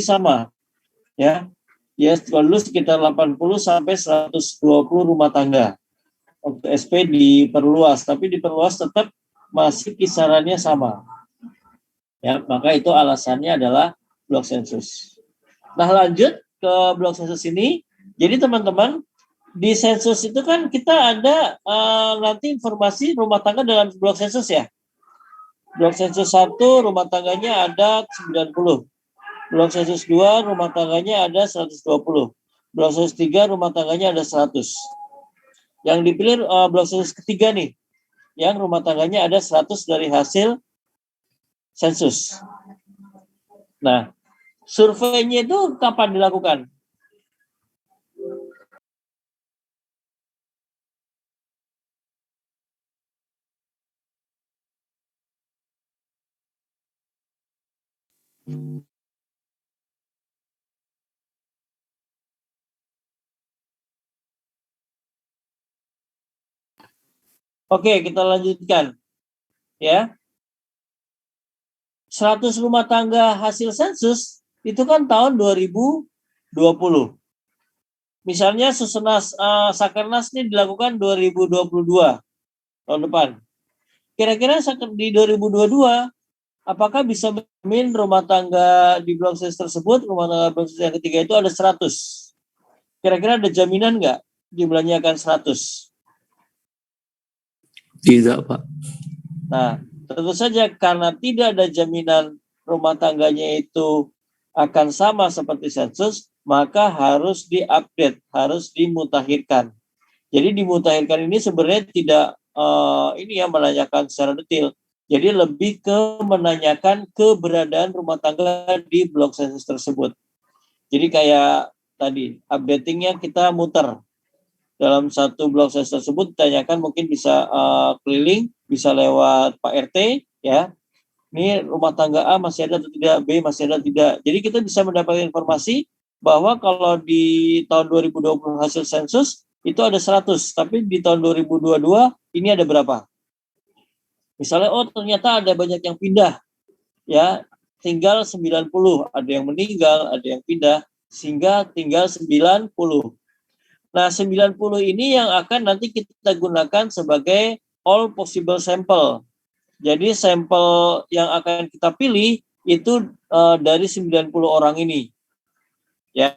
sama, ya. Ya, dulu sekitar 80 sampai 120 rumah tangga. Waktu SP diperluas, tapi diperluas tetap masih kisarannya sama. Ya, maka itu alasannya adalah block sensus. Nah, lanjut ke block sensus ini. Jadi teman-teman, di sensus itu kan kita ada nanti informasi rumah tangga dalam blok sensus ya. Blok sensus 1 rumah tangganya ada 90. Blok sensus 2 rumah tangganya ada 120. Blok sensus 3 rumah tangganya ada 100. Yang dipilih blok sensus ketiga nih, yang rumah tangganya ada 100 dari hasil sensus. Nah, surveinya itu kapan dilakukan? Oke, kita lanjutkan. Ya. 100 rumah tangga hasil sensus itu kan tahun 2020. Misalnya Susenas Sakernas ini dilakukan 2022 tahun depan. Kira-kira di 2022 apakah bisa menjamin rumah tangga di blok sensus tersebut, rumah tangga blok sensus yang ketiga itu ada 100? Kira-kira ada jaminan nggak jumlahnya akan 100? Tidak, Pak. Nah, tentu saja karena tidak ada jaminan rumah tangganya itu akan sama seperti sensus, maka harus diupdate, harus dimutakhirkan. Jadi dimutakhirkan ini sebenarnya tidak ini yang menanyakan secara detail. Jadi lebih ke menanyakan keberadaan rumah tangga di blok sensus tersebut. Jadi kayak tadi, updatingnya kita muter. Dalam satu blok sensus tersebut ditanyakan, mungkin bisa keliling, bisa lewat Pak RT, ya. Ini rumah tangga A masih ada atau tidak, B masih ada atau tidak. Jadi kita bisa mendapatkan informasi bahwa kalau di tahun 2020 hasil sensus itu ada 100, tapi di tahun 2022 ini ada berapa? Misalnya, oh ternyata ada banyak yang pindah, ya, tinggal 90, ada yang meninggal, ada yang pindah, sehingga tinggal 90. Nah, 90 ini yang akan nanti kita gunakan sebagai all possible sample. Jadi sampel yang akan kita pilih itu dari 90 orang ini. Ya.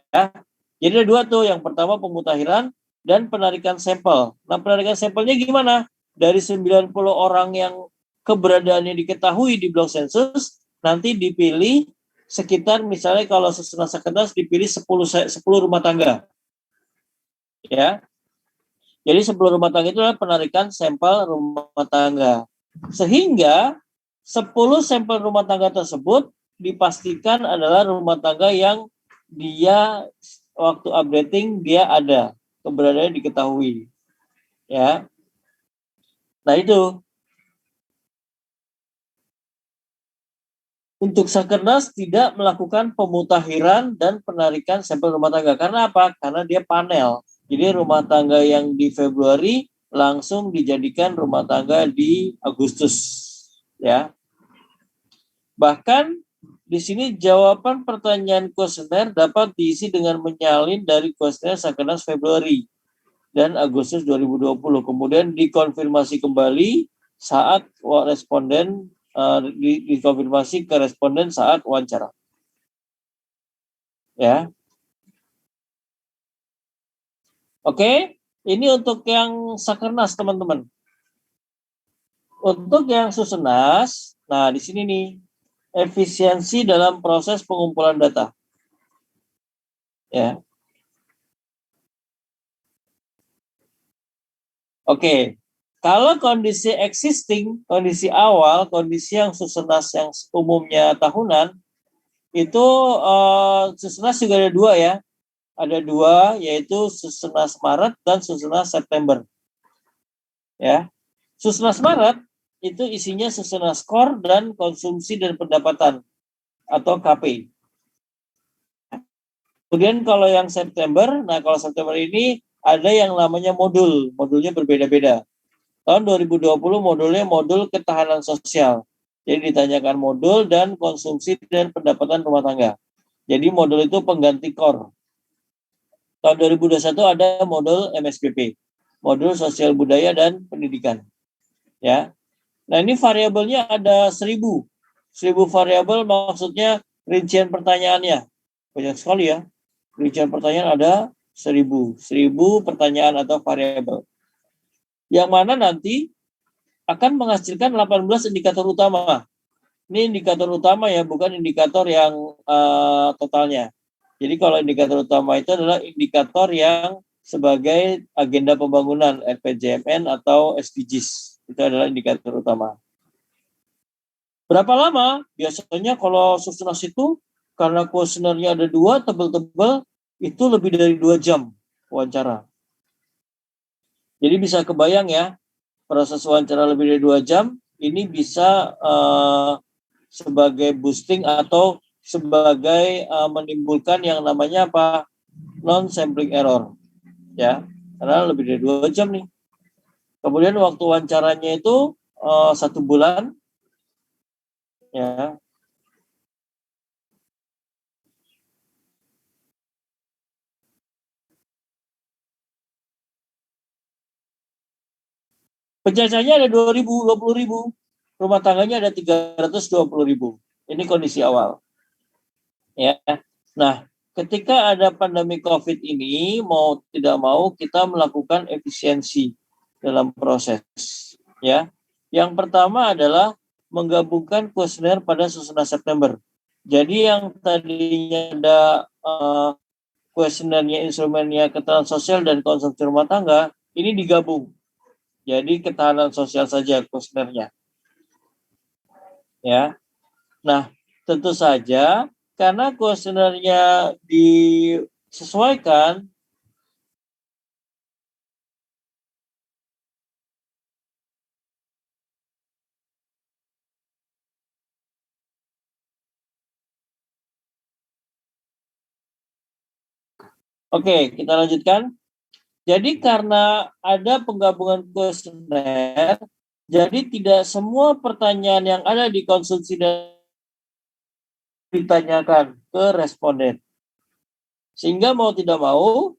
Jadi ada dua tuh, yang pertama pemutahiran dan penarikan sampel. Nah, penarikan sampelnya gimana? Dari 90 orang yang keberadaannya diketahui di blok sensus, nanti dipilih sekitar, misalnya kalau susunan Sakernas dipilih 10 rumah tangga. Ya. Jadi 10 rumah tangga itu adalah penarikan sampel rumah tangga. Sehingga 10 sampel rumah tangga tersebut dipastikan adalah rumah tangga yang dia waktu updating dia ada, keberadaannya diketahui. Ya. Nah, itu. Untuk Sakernas tidak melakukan pemutahiran dan penarikan sampel rumah tangga. Karena apa? Karena dia panel. Jadi rumah tangga yang di Februari langsung dijadikan rumah tangga di Agustus. Ya. Bahkan di sini jawaban pertanyaan kuesioner dapat diisi dengan menyalin dari kuesioner Sakernas Februari dan Agustus 2020. Kemudian dikonfirmasi kembali saat responden dikonfirmasi ke responden saat wawancara. Ya. Oke, ini untuk yang Sakernas, teman-teman. Untuk yang Susenas, nah di sini nih, efisiensi dalam proses pengumpulan data. Ya. Oke. Kalau kondisi existing, kondisi awal, kondisi yang Susenas yang umumnya tahunan, itu Susenas juga ada dua ya. Ada dua, yaitu Susenas Maret dan Susenas September. Ya. Susenas Maret itu isinya Susenas Core dan konsumsi dan pendapatan atau KP. Kemudian kalau yang September, nah kalau September ini ada yang namanya modul, modulnya berbeda-beda. Tahun 2020 modulnya modul ketahanan sosial. Jadi ditanyakan modul dan konsumsi dan pendapatan rumah tangga. Jadi modul itu pengganti core. Tahun 2021 ada modul MSBP, modul sosial budaya dan pendidikan. Ya. Nah, ini variabelnya ada 1000 variabel, maksudnya rincian pertanyaannya. Banyak sekali ya. Rincian pertanyaan ada 1000 pertanyaan atau variabel. Yang mana nanti akan menghasilkan 18 indikator utama. Ini indikator utama ya, bukan indikator yang totalnya. Jadi kalau indikator utama itu adalah indikator yang sebagai agenda pembangunan RPJMN atau SDGs. Itu adalah indikator utama. Berapa lama? Biasanya kalau Susenas itu, karena kuesionernya ada 2, tebel-tebel, itu lebih dari 2 jam wawancara. Jadi bisa kebayang ya, proses wawancara lebih dari 2 jam, ini bisa sebagai boosting atau sebagai menimbulkan yang namanya apa? Non-sampling error. Ya, karena lebih dari 2 jam nih. Kemudian waktu wawancaranya itu 1 bulan. Ya. Penjajahnya ada 20.000, rumah tangganya ada 320.000. Ini kondisi awal. Ya. Nah, ketika ada pandemi COVID ini, mau tidak mau kita melakukan efisiensi dalam proses. Ya. Yang pertama adalah menggabungkan kuesioner pada Susenas September. Jadi yang tadinya ada kuesionernya, instrumennya ketahanan sosial dan konsumsi rumah tangga, ini digabung. Jadi ketahanan sosial saja kuesionernya. Ya. Nah, tentu saja karena kuesionernya disesuaikan, oke, kita lanjutkan. Jadi karena ada penggabungan kuesioner, jadi tidak semua pertanyaan yang ada di konsumsi dan ditanyakan ke responden. Sehingga mau tidak mau,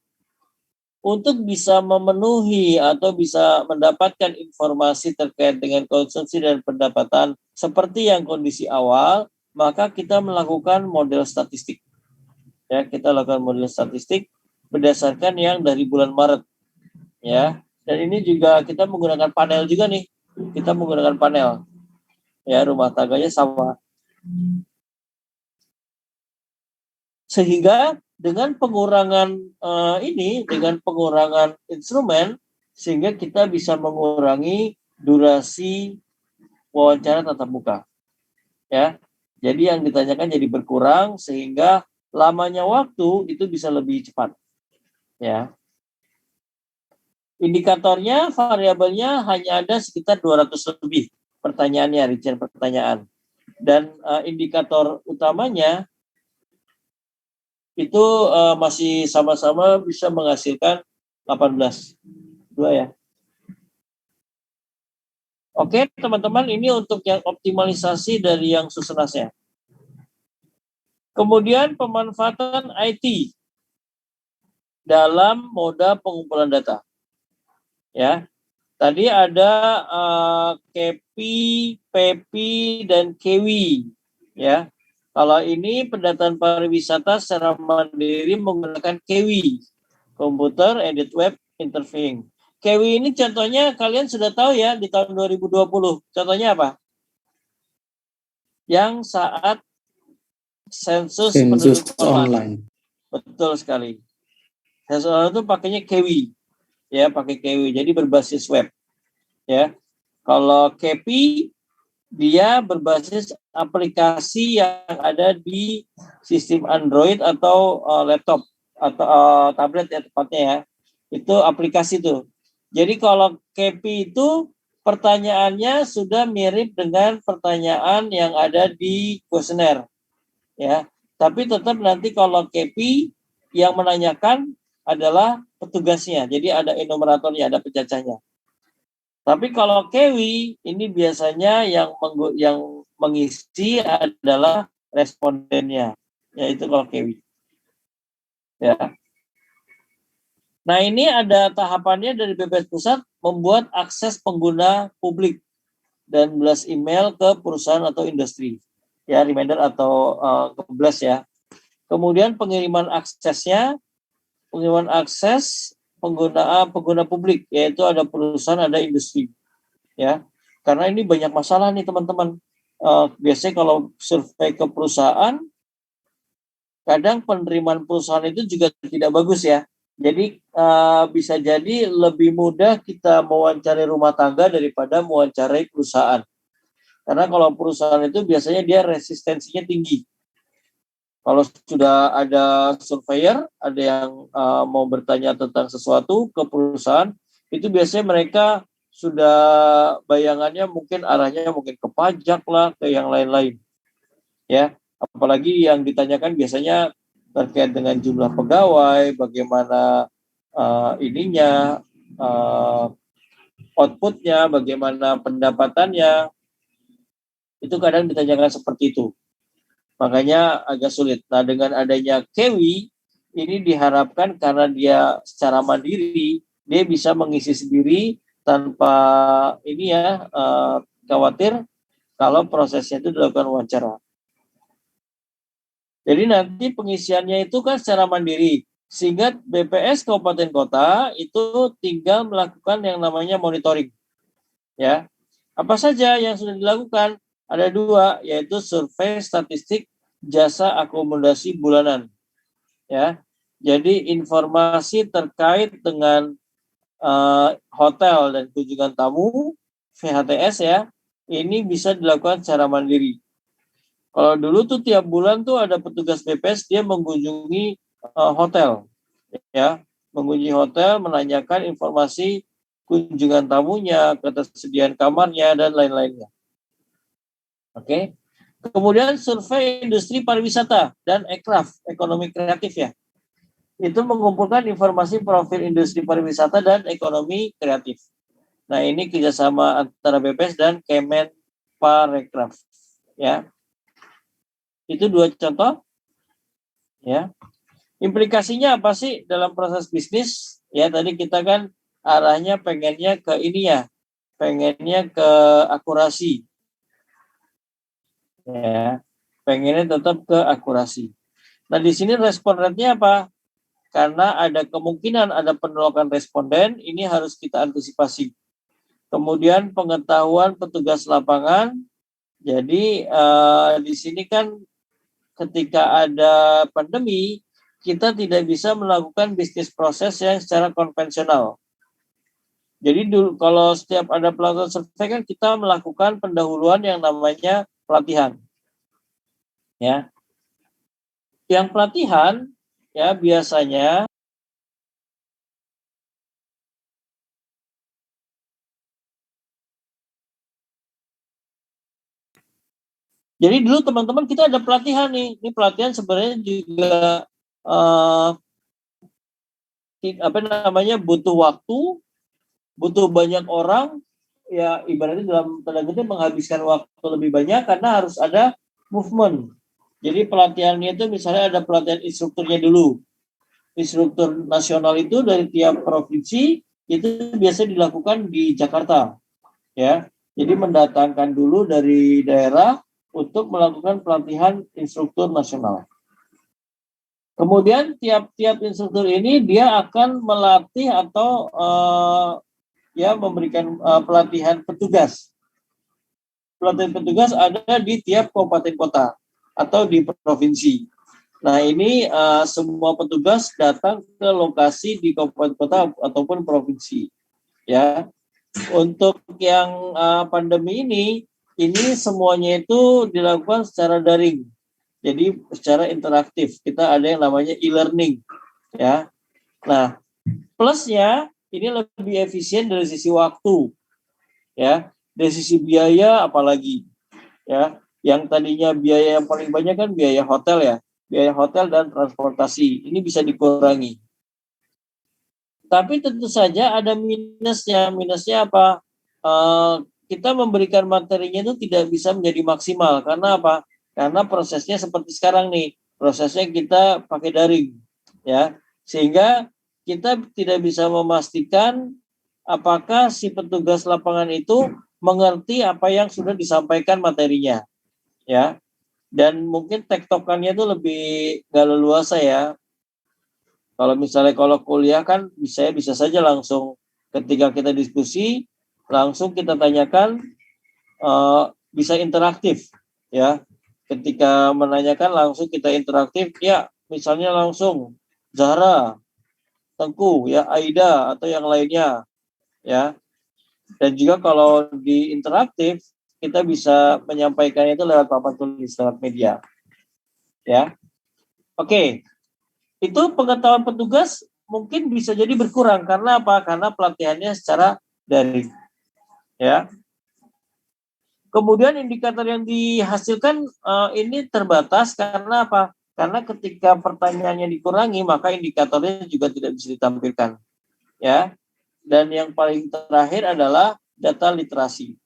untuk bisa memenuhi atau bisa mendapatkan informasi terkait dengan konsumsi dan pendapatan seperti yang kondisi awal, maka kita melakukan model statistik. Ya, kita lakukan model statistik berdasarkan yang dari bulan Maret. Ya, dan ini juga kita menggunakan panel juga nih. Kita menggunakan panel. Ya, rumah tangganya sama. Sehingga dengan pengurangan dengan pengurangan instrumen, sehingga kita bisa mengurangi durasi wawancara tatap muka. Ya, jadi yang ditanyakan jadi berkurang sehingga lamanya waktu itu bisa lebih cepat. Ya, indikatornya, variabelnya hanya ada sekitar 200 lebih pertanyaannya, rincian pertanyaan. Dan indikator utamanya itu masih sama-sama bisa menghasilkan 18. Dua ya. Oke, teman-teman, ini untuk yang optimalisasi dari yang susunasnya. Kemudian pemanfaatan IT dalam moda pengumpulan data. Ya. Tadi ada KEPI, PEPI, dan KEWI. Ya. Kalau ini pendataan pariwisata secara mandiri menggunakan KEWI, Computer Aided Web Interviewing. KEWI ini contohnya kalian sudah tahu ya di tahun 2020. Contohnya apa? Yang saat sensus penduduk online. Betul sekali. Sensus online itu pakainya KEWI. Ya, pakai KEWI. Jadi berbasis web. Ya. Kalau KEPI dia berbasis aplikasi yang ada di sistem Android atau laptop atau tablet ya tepatnya ya. Itu aplikasi tuh. Jadi kalau KEPI itu pertanyaannya sudah mirip dengan pertanyaan yang ada di kuesioner. Ya. Tapi tetap nanti kalau KEPI yang menanyakan adalah petugasnya. Jadi ada enumeratornya, ada pencacahnya. Tapi kalau KEWI ini biasanya yang mengisi adalah respondennya, yaitu kalau KEWI. Ya. Nah, ini ada tahapannya dari BPS Pusat membuat akses pengguna publik dan blast email ke perusahaan atau industri. Ya, reminder atau ke blast ya. Kemudian pengiriman akses pengguna publik, yaitu ada perusahaan, ada industri, ya. Karena ini banyak masalah nih teman-teman. Biasanya kalau survei ke perusahaan, kadang penerimaan perusahaan itu juga tidak bagus ya. Jadi bisa jadi lebih mudah kita mewawancarai rumah tangga daripada mewawancarai perusahaan. Karena kalau perusahaan itu biasanya dia resistensinya tinggi. Kalau sudah ada surveyor, ada yang mau bertanya tentang sesuatu ke perusahaan, itu biasanya mereka sudah bayangannya mungkin arahnya mungkin ke pajak lah, ke yang lain-lain. Ya, apalagi yang ditanyakan biasanya terkait dengan jumlah pegawai, bagaimana outputnya, bagaimana pendapatannya, itu kadang ditanyakan seperti itu. Makanya agak sulit. Nah, dengan adanya KEWI, ini diharapkan karena dia secara mandiri, dia bisa mengisi sendiri tanpa khawatir kalau prosesnya itu dilakukan wawancara. Jadi nanti pengisiannya itu kan secara mandiri, sehingga BPS Kabupaten Kota itu tinggal melakukan yang namanya monitoring. Ya, apa saja yang sudah dilakukan? Ada 2, yaitu survei statistik jasa akomodasi bulanan. Ya, jadi informasi terkait dengan hotel dan kunjungan tamu VHTS ya, ini bisa dilakukan secara mandiri. Kalau dulu tuh tiap bulan tuh ada petugas BPS dia mengunjungi hotel, ya, mengunjungi hotel, menanyakan informasi kunjungan tamunya, ketersediaan kamarnya dan lain-lainnya. Oke. Kemudian survei industri pariwisata dan ekraf, ekonomi kreatif ya. Itu mengumpulkan informasi profil industri pariwisata dan ekonomi kreatif. Nah, ini kerjasama antara BPS dan Kemenparekraf. Ya. Itu 2 contoh. Ya. Implikasinya apa sih dalam proses bisnis? Ya, tadi kita kan arahnya pengennya ke ini ya. Pengennya ke akurasi. Ya. pengennya tetap ke akurasi. Nah, di sini respon rate-nya apa? Karena ada kemungkinan ada penolakan responden, ini harus kita antisipasi. Kemudian pengetahuan petugas lapangan. Jadi di sini kan ketika ada pandemi, kita tidak bisa melakukan bisnis proses yang secara konvensional. Jadi dulu kalau setiap ada pelaksanaan survei kan kita melakukan pendahuluan yang namanya pelatihan. Ya. Yang pelatihan ya biasanya jadi dulu teman-teman kita ada pelatihan nih. Ini pelatihan sebenarnya juga butuh waktu, butuh banyak orang, ya ibaratnya dalam tanda kutip menghabiskan waktu lebih banyak karena harus ada movement. Jadi pelatihannya itu misalnya ada pelatihan instrukturnya dulu. Instruktur nasional itu dari tiap provinsi itu biasa dilakukan di Jakarta. Ya. Jadi mendatangkan dulu dari daerah untuk melakukan pelatihan instruktur nasional. Kemudian tiap-tiap instruktur ini dia akan melatih atau memberikan pelatihan petugas. Pelatihan petugas ada di tiap kabupaten kota atau di provinsi. Nah ini semua petugas datang ke lokasi di kabupaten kota ataupun provinsi. Ya, untuk yang pandemi ini semuanya itu dilakukan secara daring. Jadi secara interaktif. Kita ada yang namanya e-learning. Ya. Nah, plusnya ini lebih efisien dari sisi waktu. Ya, dari sisi biaya apalagi. Ya, yang tadinya biaya yang paling banyak kan biaya hotel ya. Biaya hotel dan transportasi. Ini bisa dikurangi. Tapi tentu saja ada minusnya. Minusnya apa? Kita memberikan materinya itu tidak bisa menjadi maksimal. Karena apa? Karena prosesnya seperti sekarang nih. Prosesnya kita pakai daring. Ya. Sehingga kita tidak bisa memastikan apakah si petugas lapangan itu mengerti apa yang sudah disampaikan materinya. Ya. Dan mungkin tektokannya itu lebih nggak leluasa ya. Kalau misalnya kalau kuliah kan bisa saja langsung ketika kita diskusi langsung kita tanyakan bisa interaktif ya. Ketika menanyakan langsung kita interaktif ya, misalnya langsung Zahra, Tengku ya, Aida atau yang lainnya ya. Dan juga kalau di interaktif kita bisa menyampaikannya itu lewat papan tulis lewat media. Ya. Oke. Itu pengetahuan petugas mungkin bisa jadi berkurang karena apa? Karena pelatihannya secara daring. Ya. Kemudian indikator yang dihasilkan ini terbatas karena apa? Karena ketika pertanyaannya dikurangi maka indikatornya juga tidak bisa ditampilkan. Ya. Dan yang paling terakhir adalah data literasi.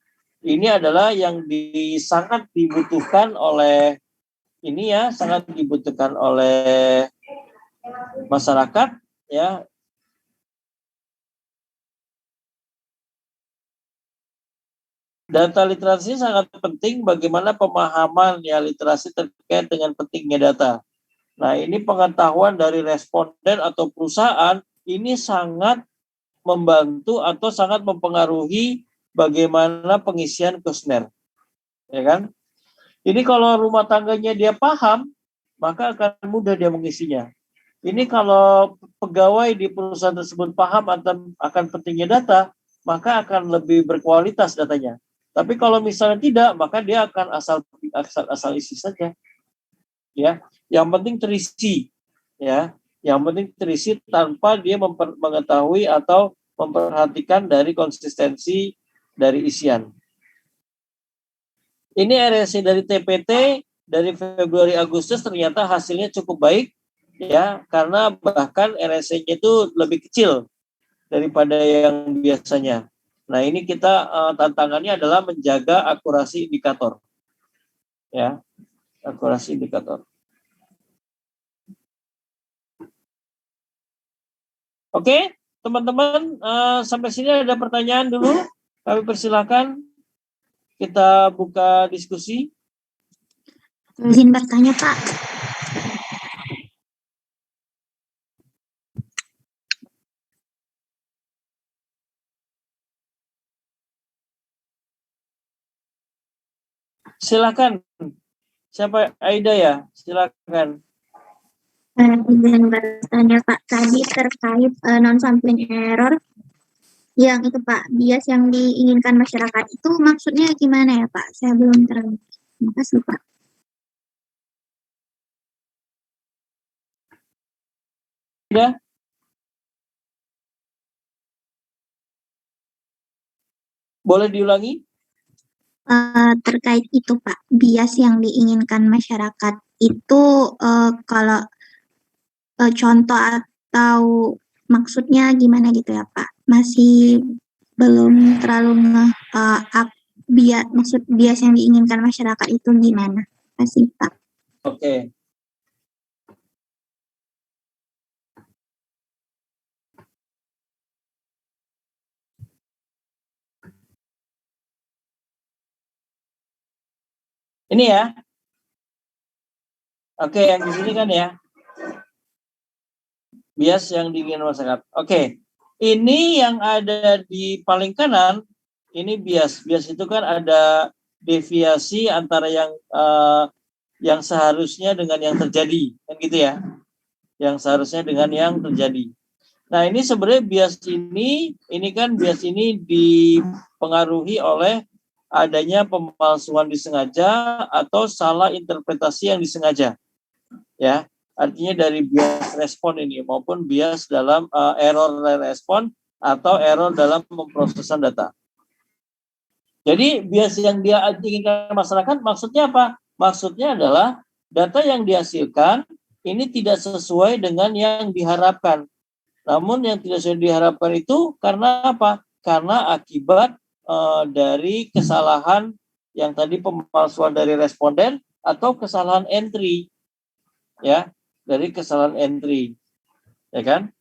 Ini adalah yang sangat dibutuhkan oleh sangat dibutuhkan oleh masyarakat ya. Data literasi sangat penting bagaimana pemahaman ya literasi terkait dengan pentingnya data. Nah, ini pengetahuan dari responden atau perusahaan ini sangat membantu atau sangat mempengaruhi bagaimana pengisian kuesioner. Ya kan? Ini kalau rumah tangganya dia paham, maka akan mudah dia mengisinya. Ini kalau pegawai di perusahaan tersebut paham akan pentingnya data, maka akan lebih berkualitas datanya. Tapi kalau misalnya tidak, maka dia akan asal isi saja. Ya, yang penting terisi. Ya, yang penting terisi tanpa dia mengetahui atau memperhatikan dari konsistensi dari isian. Ini RSC dari TPT dari Februari Agustus ternyata hasilnya cukup baik. Ya, karena bahkan RSC-nya itu lebih kecil daripada yang biasanya. Nah, ini kita tantangannya adalah menjaga akurasi indikator. Ya, akurasi indikator. Oke, teman-teman, sampai sini ada pertanyaan dulu. Kami persilakan kita buka diskusi. Izin bertanya, Pak. Silakan. Siapa? Aida ya? Silakan. Izin bertanya, Pak. Tadi terkait non-sampling error, yang itu, Pak, bias yang diinginkan masyarakat itu maksudnya gimana ya, Pak? Saya belum terlalu. Terima kasih, Pak. Ya. Boleh diulangi? Terkait itu, Pak, bias yang diinginkan masyarakat itu kalau contoh atau maksudnya gimana gitu ya, Pak? Masih belum terlalu maksud bias yang diinginkan masyarakat itu gimana? Terima kasih, Pak. Oke. Ini ya. Oke, yang di sini kan ya. Bias yang diinginkan masyarakat. Oke. Ini yang ada di paling kanan, ini bias. Bias itu kan ada deviasi antara yang seharusnya dengan yang terjadi, kan gitu ya. Yang seharusnya dengan yang terjadi. Nah, ini sebenarnya bias ini kan bias ini dipengaruhi oleh adanya pemalsuan disengaja atau salah interpretasi yang disengaja. Ya, artinya dari bias respon ini maupun bias dalam error respon atau error dalam pemrosesan data. Jadi bias yang dia inginkan masyarakat maksudnya apa? Maksudnya adalah data yang dihasilkan ini tidak sesuai dengan yang diharapkan. Namun yang tidak sesuai diharapkan itu karena apa? Karena akibat dari kesalahan yang tadi pemalsuan dari responden atau kesalahan entry. Ya, dari kesalahan entry. Ya kan?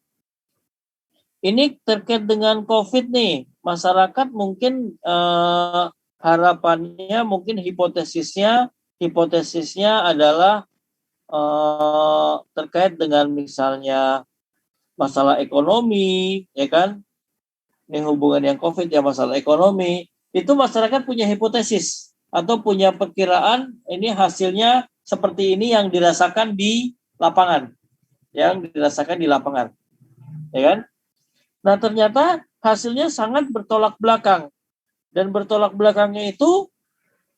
Ini terkait dengan COVID nih. Masyarakat mungkin harapannya, mungkin hipotesisnya adalah terkait dengan misalnya masalah ekonomi, ya kan? Ini hubungan yang COVID ya, masalah ekonomi. Itu masyarakat punya hipotesis atau punya perkiraan ini hasilnya seperti ini yang dirasakan di lapangan. Yang dirasakan di lapangan. Ya kan? Nah, ternyata hasilnya sangat bertolak belakang. Dan bertolak belakangnya itu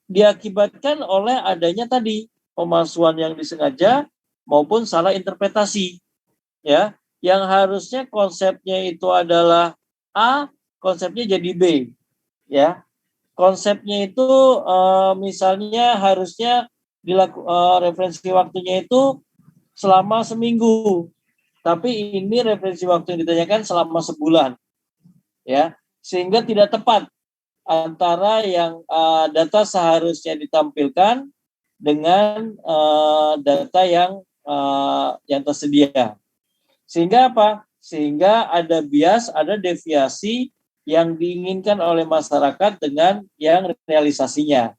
diakibatkan oleh adanya tadi pemalsuan yang disengaja maupun salah interpretasi. Ya, yang harusnya konsepnya itu adalah A, konsepnya jadi B. Ya, konsepnya itu misalnya harusnya referensi waktunya itu selama seminggu. Tapi ini referensi waktu yang ditanyakan selama sebulan. Ya, sehingga tidak tepat antara yang data seharusnya ditampilkan dengan data yang tersedia. Sehingga apa? Sehingga ada bias, ada deviasi yang diinginkan oleh masyarakat dengan yang realisasinya.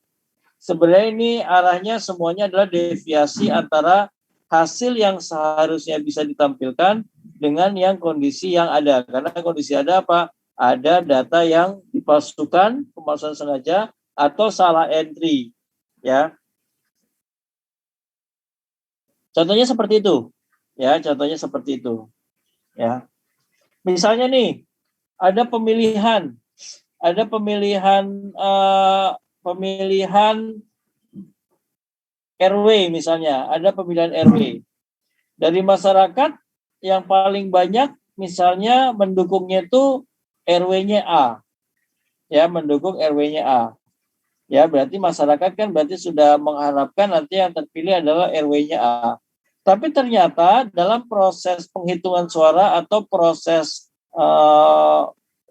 Sebenarnya ini arahnya semuanya adalah deviasi antara hasil yang seharusnya bisa ditampilkan dengan yang kondisi yang ada. Karena kondisi ada apa? Ada data yang dipalsukan, pemalsuan sengaja, atau salah entry. Ya. Contohnya seperti itu. Ya, contohnya seperti itu. Ya. Misalnya nih, ada pemilihan RW misalnya, ada pemilihan RW. Dari masyarakat yang paling banyak misalnya mendukungnya itu RW-nya A. Ya, mendukung RW-nya A. Ya, berarti masyarakat kan berarti sudah mengharapkan nanti yang terpilih adalah RW-nya A. Tapi ternyata dalam proses penghitungan suara atau proses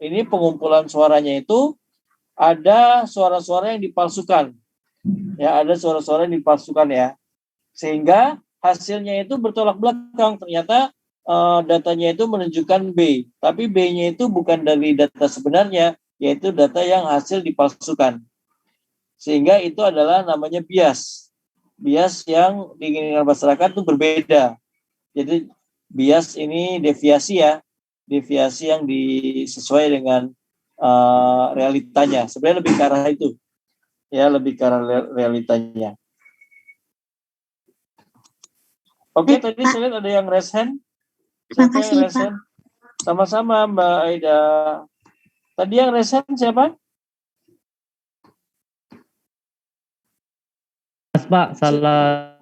ini pengumpulan suaranya itu ada suara-suara yang dipalsukan. Ya, ada suara-suara yang dipalsukan ya. Sehingga hasilnya itu bertolak belakang. Ternyata datanya itu menunjukkan B, tapi B-nya itu bukan dari data sebenarnya, yaitu data yang hasil dipalsukan. Sehingga itu adalah namanya bias. bias yang diinginkan masyarakat itu berbeda. Jadi bias ini deviasi ya, deviasi yang sesuai dengan realitanya. Sebenarnya lebih ke arah itu, ya lebih ke arah realitanya. Oke, tadi Pak. saya lihat ada yang raise hand. Terima Siapa yang kasih, raise hand? Sama-sama Mbak Aida. Tadi yang raise hand siapa? Pak, salah.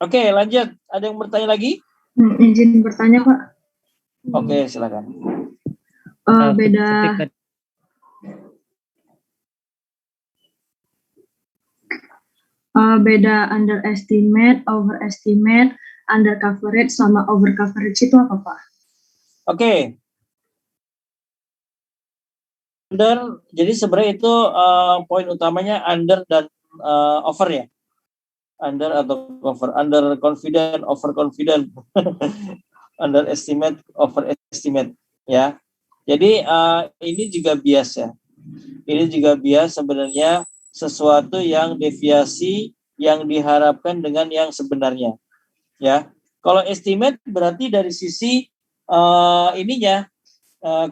Oke, lanjut. Ada yang bertanya lagi? Izin bertanya, Pak. Oke, silakan. Beda underestimate, overestimate, under coverage sama over coverage itu apa, Pak? Oke. Under, jadi sebenarnya itu poin utamanya under dan over ya. Under atau over, under confident, over confident, underestimate, overestimate ya. Jadi ini juga bias ya. Ini juga bias sebenarnya sesuatu yang deviasi yang diharapkan dengan yang sebenarnya ya. Kalau estimate berarti dari sisi ininya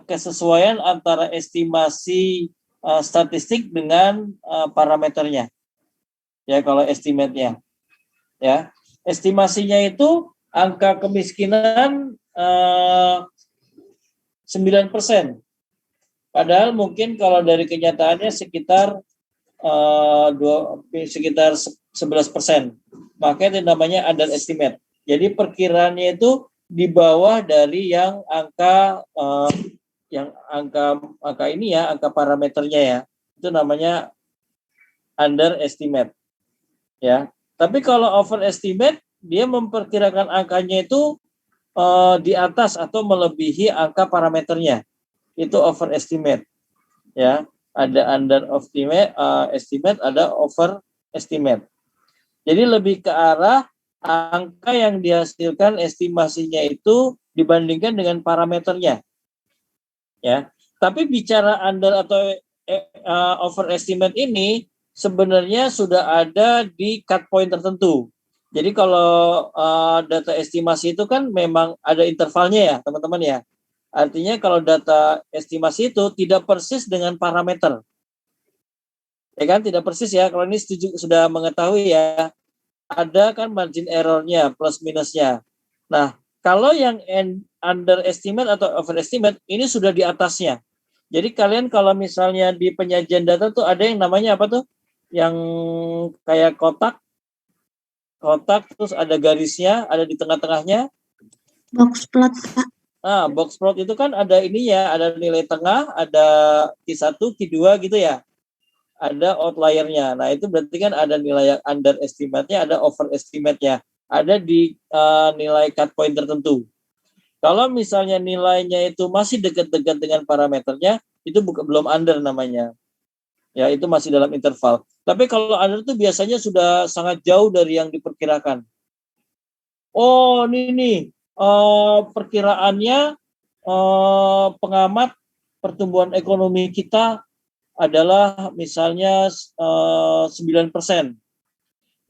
kesesuaian antara estimasi statistik dengan parameternya. Ya, kalau estimate-nya. Ya. Estimasinya itu angka kemiskinan 9%. Padahal mungkin kalau dari kenyataannya sekitar 11%. Maka itu namanya underestimate. Jadi perkiraannya itu di bawah dari yang angka ini ya, angka parameternya ya. Itu namanya underestimate. Ya. Tapi kalau overestimate dia memperkirakan angkanya itu di atas atau melebihi angka parameternya. Itu overestimate. Ya. Ada underestimate, estimate, ada overestimate. Jadi lebih ke arah angka yang dihasilkan estimasinya itu dibandingkan dengan parameternya. Ya. Tapi bicara under atau overestimate ini sebenarnya sudah ada di cut point tertentu. Jadi kalau data estimasi itu kan memang ada intervalnya ya, teman-teman ya. Artinya kalau data estimasi itu tidak persis dengan parameter. Ya kan, tidak persis ya. Kalau ini sudah mengetahui ya, ada kan margin errornya, plus minusnya. Nah, kalau yang underestimate atau overestimate, ini sudah di atasnya. Jadi kalian kalau misalnya di penyajian data tuh ada yang namanya apa tuh? Yang kayak kotak terus ada garisnya, ada di tengah-tengahnya. Box plot, Pak. Nah, box plot itu kan ada ini ya, ada nilai tengah, ada Q1, Q2 gitu ya. Ada outliernya. Nah, itu berarti kan ada nilai yang underestimate-nya, ada overestimate-nya. Ada di nilai cut point tertentu. Kalau misalnya nilainya itu masih dekat-dekat dengan parameternya, itu belum under namanya. Ya, itu masih dalam interval. Tapi kalau under itu biasanya sudah sangat jauh dari yang diperkirakan. Oh, ini nih perkiraannya pengamat pertumbuhan ekonomi kita adalah misalnya 9%.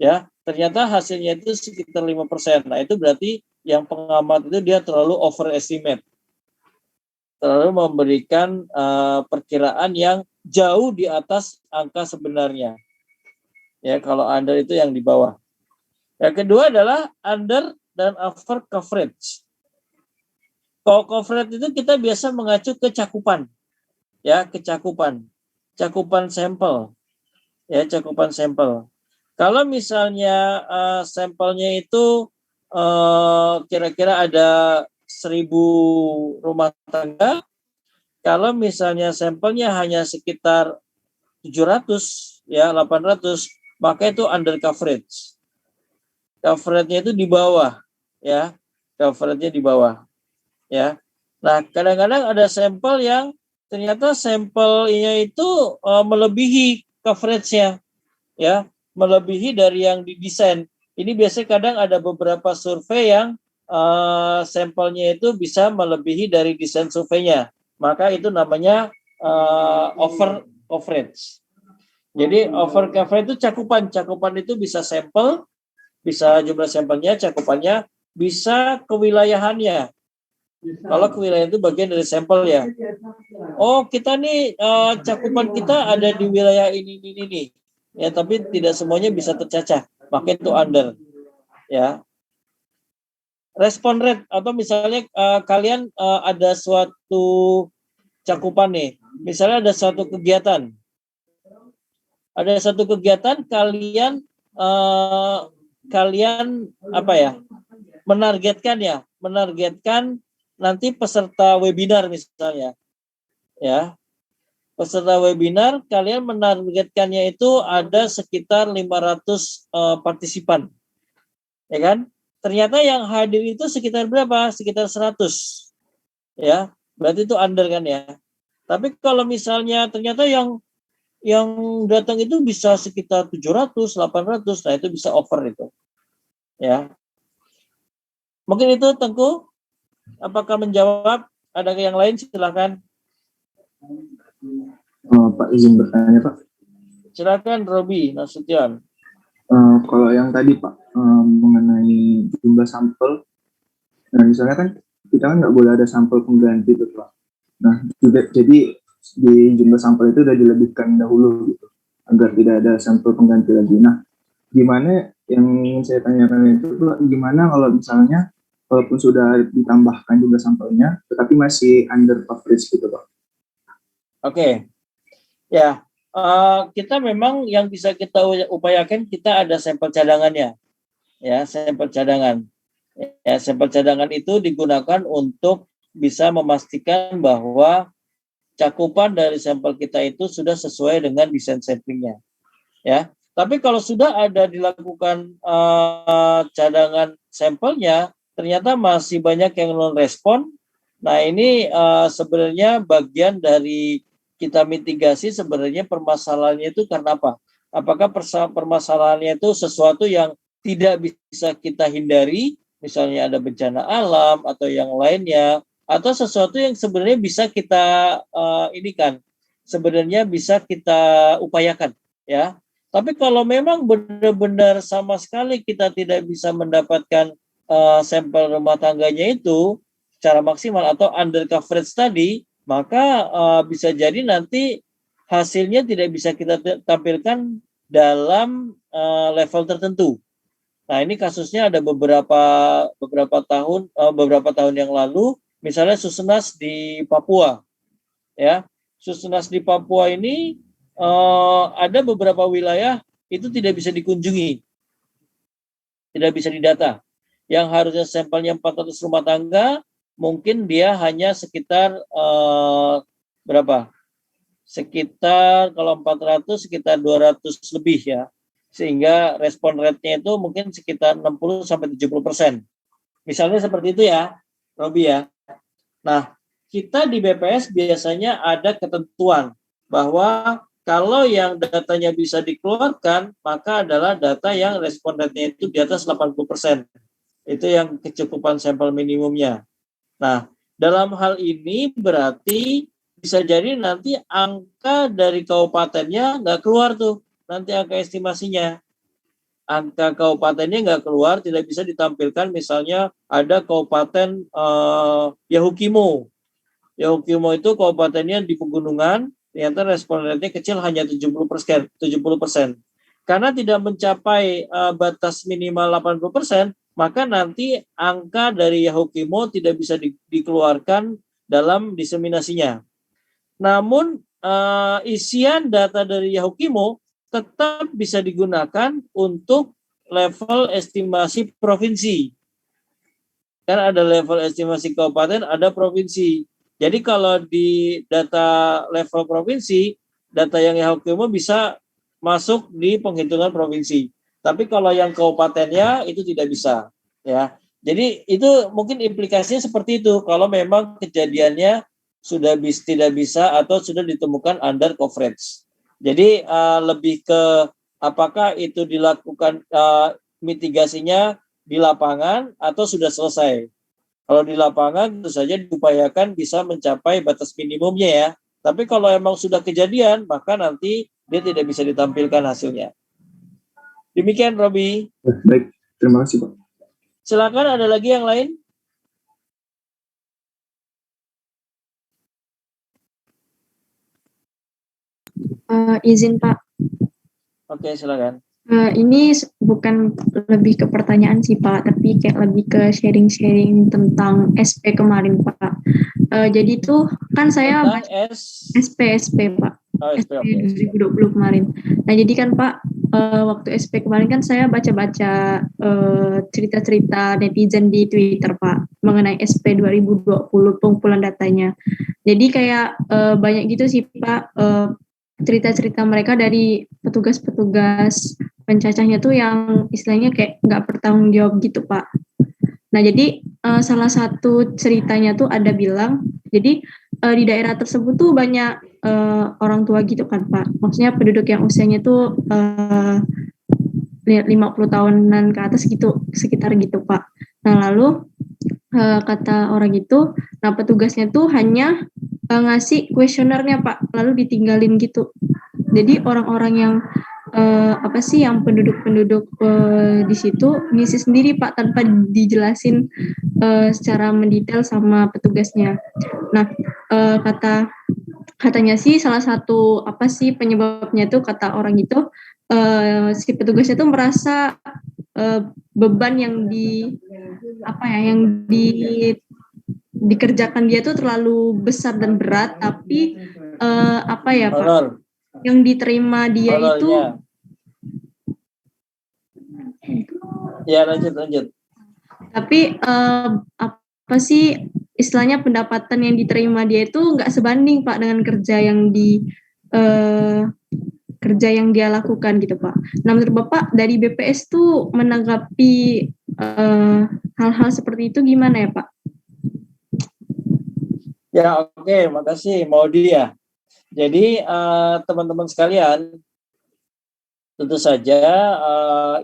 Ya, ternyata hasilnya itu sekitar 5%. Nah, itu berarti yang pengamat itu dia terlalu overestimate. Terlalu memberikan perkiraan yang jauh di atas angka sebenarnya. Ya, kalau under itu yang di bawah. Yang kedua adalah under dan over coverage. Kalau coverage itu kita biasa mengacu ke cakupan. Ya, ke cakupan sampel. Ya, cakupan sampel. Kalau misalnya sampelnya itu kira-kira ada 1.000 rumah tangga, kalau misalnya sampelnya hanya sekitar 700 ya 800, maka itu under coverage. Coverage-nya itu di bawah ya. Coverage-nya di bawah ya. Nah, kadang-kadang ada sampel yang ternyata sampelnya itu melebihi coverage-nya ya, melebihi dari yang didesain. Ini biasanya kadang ada beberapa survei yang sampelnya itu bisa melebihi dari desain surveinya. Maka itu namanya over coverage. Jadi over coverage itu cakupan itu bisa sampel, bisa jumlah sampelnya, cakupannya, bisa kewilayahannya. Kalau kewilayahan itu bagian dari sampel ya. Oh, kita nih cakupan kita ada di wilayah ini. Ya, tapi tidak semuanya bisa tercacah. Maka itu under. Ya. Respon rate atau misalnya kalian ada suatu cakupan nih. Misalnya ada suatu kegiatan. Kalian apa ya? Menargetkan nanti peserta webinar misalnya. Ya. Peserta webinar kalian menargetkannya itu ada sekitar 500 partisipan. Ya kan? Ternyata yang hadir itu sekitar berapa? Sekitar 100. Ya, berarti itu under kan ya. Tapi kalau misalnya ternyata yang datang itu bisa sekitar 700, 800, nah itu bisa over itu. Ya. Mungkin itu Tengku, apakah menjawab? Ada yang lain silakan. Pak izin bertanya Pak. Silakan Robi Nasution. Kalau yang tadi Pak mengenai jumlah sampel, nah misalnya kan kita kan nggak boleh ada sampel pengganti tuh Pak. Nah juga jadi di jumlah sampel itu udah dilebihkan dahulu gitu agar tidak ada sampel pengganti lagi. Nah gimana yang ingin saya tanyakan itu Pak, gimana kalau misalnya walaupun sudah ditambahkan jumlah sampelnya tetapi masih under coverage gitu Pak? Oke. Ya. Kita memang yang bisa kita upayakan kita ada sampel cadangannya, ya sampel cadangan. Ya sampel cadangan itu digunakan untuk bisa memastikan bahwa cakupan dari sampel kita itu sudah sesuai dengan desain samplingnya. Ya, tapi kalau sudah ada dilakukan cadangan sampelnya, ternyata masih banyak yang non respon. Nah ini sebenarnya bagian dari kita mitigasi sebenarnya permasalahannya itu karena apa? Apakah permasalahannya itu sesuatu yang tidak bisa kita hindari, misalnya ada bencana alam atau yang lainnya, atau sesuatu yang sebenarnya bisa kita sebenarnya bisa kita upayakan, ya. Tapi kalau memang benar-benar sama sekali kita tidak bisa mendapatkan sampel rumah tangganya itu secara maksimal atau under coverage tadi, maka bisa jadi nanti hasilnya tidak bisa kita tampilkan dalam level tertentu. Nah ini kasusnya ada beberapa tahun yang lalu, misalnya Susenas di Papua, ya Susenas di Papua ini ada beberapa wilayah itu tidak bisa dikunjungi, tidak bisa didata. Yang harusnya sampelnya 400 rumah tangga, mungkin dia hanya sekitar berapa? Sekitar kalau 400 sekitar 200 lebih ya. Sehingga respon rate-nya itu mungkin sekitar 60 sampai 70%. Misalnya seperti itu ya, Robi ya. Nah, kita di BPS biasanya ada ketentuan bahwa kalau yang datanya bisa dikeluarkan, maka adalah data yang respon rate-nya itu di atas 80%. Itu yang kecukupan sampel minimumnya. Nah, dalam hal ini berarti bisa jadi nanti angka dari kabupatennya nggak keluar tuh, nanti angka estimasinya. Angka kabupatennya nggak keluar, tidak bisa ditampilkan. Misalnya ada kabupaten Yahukimo. Yahukimo itu kabupatennya di pegunungan, ternyata respon rate-nya kecil hanya 70%. Karena tidak mencapai batas minimal 80%, maka nanti angka dari Yahukimo tidak bisa dikeluarkan dalam diseminasinya. Namun isian data dari Yahukimo tetap bisa digunakan untuk level estimasi provinsi. Kan ada level estimasi kabupaten, ada provinsi. Jadi kalau di data level provinsi, data yang Yahukimo bisa masuk di penghitungan provinsi. Tapi kalau yang kabupatennya itu tidak bisa, ya. Jadi itu mungkin implikasinya seperti itu. Kalau memang kejadiannya sudah tidak bisa atau sudah ditemukan under coverage. Jadi lebih ke apakah itu dilakukan mitigasinya di lapangan atau sudah selesai. Kalau di lapangan tentu saja diupayakan bisa mencapai batas minimumnya ya. Tapi kalau emang sudah kejadian, maka nanti dia tidak bisa ditampilkan hasilnya. Demikian Robi. Baik, terima kasih Pak. Silakan, ada lagi yang lain? Izin Pak, Oke, silakan. ini bukan lebih ke pertanyaan sih Pak, tapi kayak lebih ke sharing-sharing tentang SP kemarin Pak. Jadi tuh kan saya Tentang SP Pak, SP, SP oke. 2020 kemarin. Nah jadi kan Pak, waktu SP kemarin kan saya baca-baca cerita-cerita netizen di Twitter Pak mengenai SP 2020 pengumpulan datanya. Jadi kayak banyak gitu sih Pak, cerita-cerita mereka dari petugas-petugas pencacahnya tuh yang istilahnya kayak nggak bertanggung jawab gitu Pak. Nah jadi salah satu ceritanya tuh ada bilang, jadi di daerah tersebut tuh banyak orang tua gitu kan Pak. Maksudnya penduduk yang usianya tuh 50 tahunan ke atas gitu, sekitar gitu Pak. Nah lalu kata orang itu, nah petugasnya tuh hanya ngasih kuesionernya Pak, lalu ditinggalin gitu. Jadi orang-orang yang yang penduduk-penduduk di situ ngisi sendiri Pak tanpa dijelasin secara mendetail sama petugasnya. Nah katanya sih salah satu penyebabnya tuh kata orang itu si petugasnya tuh merasa beban yang dikerjakan dia tuh terlalu besar dan berat, tapi Pak, yang diterima dia itu ya lanjut. Tapi istilahnya pendapatan yang diterima dia itu nggak sebanding Pak dengan kerja yang dia lakukan gitu Pak. Nah menurut Bapak dari BPS tuh menanggapi hal-hal seperti itu gimana ya Pak? Ya oke, makasih Maudi ya. Jadi teman-teman sekalian, tentu saja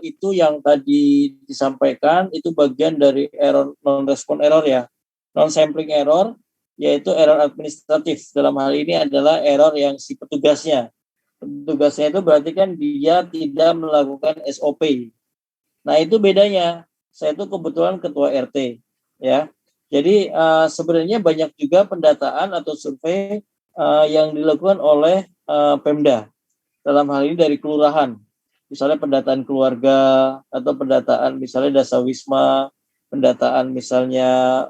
itu yang tadi disampaikan itu bagian dari error non-respon error ya. Non-sampling error yaitu error administratif. Dalam hal ini adalah error yang si petugasnya. Petugasnya itu berarti kan dia tidak melakukan SOP. Nah itu bedanya. Saya itu kebetulan ketua RT ya. Jadi sebenarnya banyak juga pendataan atau survei yang dilakukan oleh Pemda. Dalam hal ini dari kelurahan. Misalnya pendataan keluarga atau pendataan misalnya dasawisma, pendataan misalnya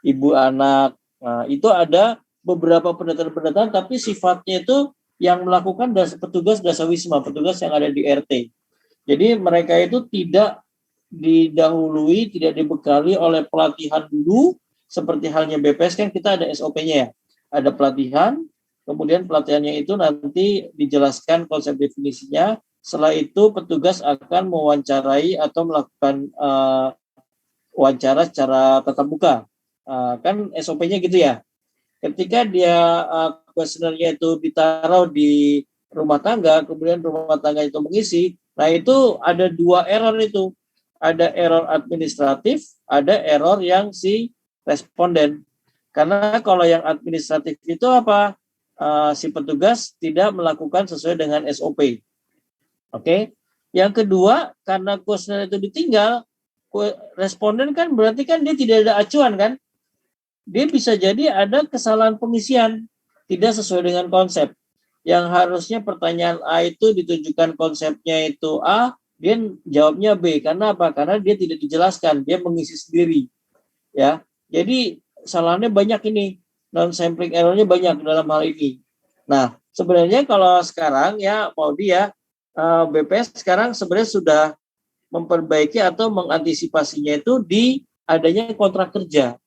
ibu anak. Nah, itu ada beberapa pendataan-pendataan tapi sifatnya itu yang melakukan petugas dasawisma, petugas yang ada di RT. Jadi mereka itu tidak didahului, tidak dibekali oleh pelatihan dulu, seperti halnya BPS kan kita ada SOP-nya ya. Ada pelatihan, kemudian pelatihannya itu nanti dijelaskan konsep definisinya, setelah itu petugas akan mewawancarai atau melakukan wawancara secara tatap muka. Kan SOP-nya gitu ya. Ketika dia kuesionernya itu ditaruh di rumah tangga, kemudian rumah tangga itu mengisi, nah itu ada dua error itu. Ada error administratif, ada error yang si responden. Karena kalau yang administratif itu apa? Si petugas tidak melakukan sesuai dengan SOP. Oke. Yang kedua, karena kuesioner itu ditinggal, responden kan berarti kan dia tidak ada acuan kan? Dia bisa jadi ada kesalahan pengisian, tidak sesuai dengan konsep. Yang harusnya pertanyaan A itu ditujukan konsepnya itu A, dia jawabnya B. Karena apa? Karena dia tidak dijelaskan, dia mengisi sendiri. Ya, jadi salahnya banyak ini, non-sampling errornya banyak dalam hal ini. Nah, sebenarnya kalau sekarang ya mau dia BPS sekarang sebenarnya sudah memperbaiki atau mengantisipasinya itu di adanya kontrak kerja.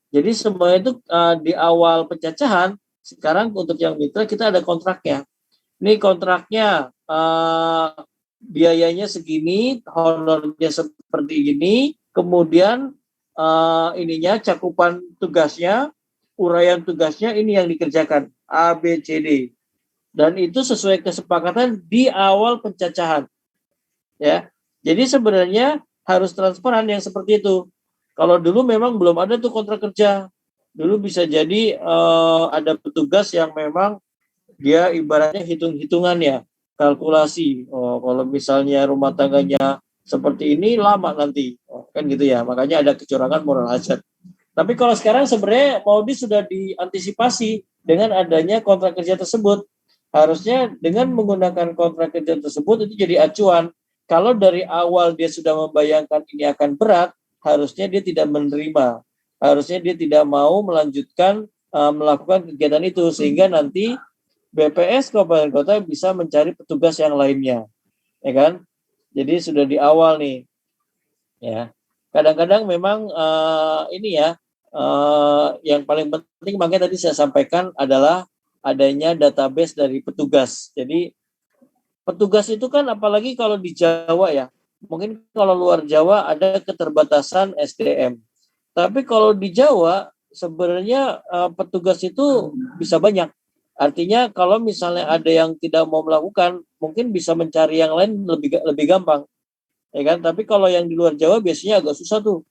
Jadi semuanya itu di awal pencacahan, sekarang untuk yang mitra kita ada kontraknya. Ini kontraknya biayanya segini, honornya seperti ini, kemudian ininya cakupan tugasnya, uraian tugasnya ini yang dikerjakan A, B, C, D. Dan itu sesuai kesepakatan di awal pencacahan. Ya. Jadi sebenarnya harus transparan yang seperti itu. Kalau dulu memang belum ada tuh kontrak kerja. Dulu bisa jadi ada petugas yang memang dia ibaratnya hitung-hitungan ya, kalkulasi. Oh, kalau misalnya rumah tangganya seperti ini lama nanti, kan gitu ya. Makanya ada kecurangan moral hazard. Tapi kalau sekarang sebenarnya Maudi sudah diantisipasi dengan adanya kontrak kerja tersebut. Harusnya dengan menggunakan kontrak kerja tersebut itu jadi acuan. Kalau dari awal dia sudah membayangkan ini akan berat, harusnya dia tidak menerima. Harusnya dia tidak mau melanjutkan melakukan kegiatan itu, sehingga nanti BPS Kabupaten Kota bisa mencari petugas yang lainnya, ya kan? Jadi sudah di awal nih, ya. Kadang-kadang memang ini ya, yang paling penting makanya tadi saya sampaikan adalah adanya database dari petugas. Jadi petugas itu kan apalagi kalau di Jawa ya, mungkin kalau luar Jawa ada keterbatasan SDM. Tapi kalau di Jawa sebenarnya petugas itu bisa banyak. Artinya kalau misalnya ada yang tidak mau melakukan, mungkin bisa mencari yang lain lebih gampang, ya kan? Tapi kalau yang di luar Jawa biasanya agak susah tuh.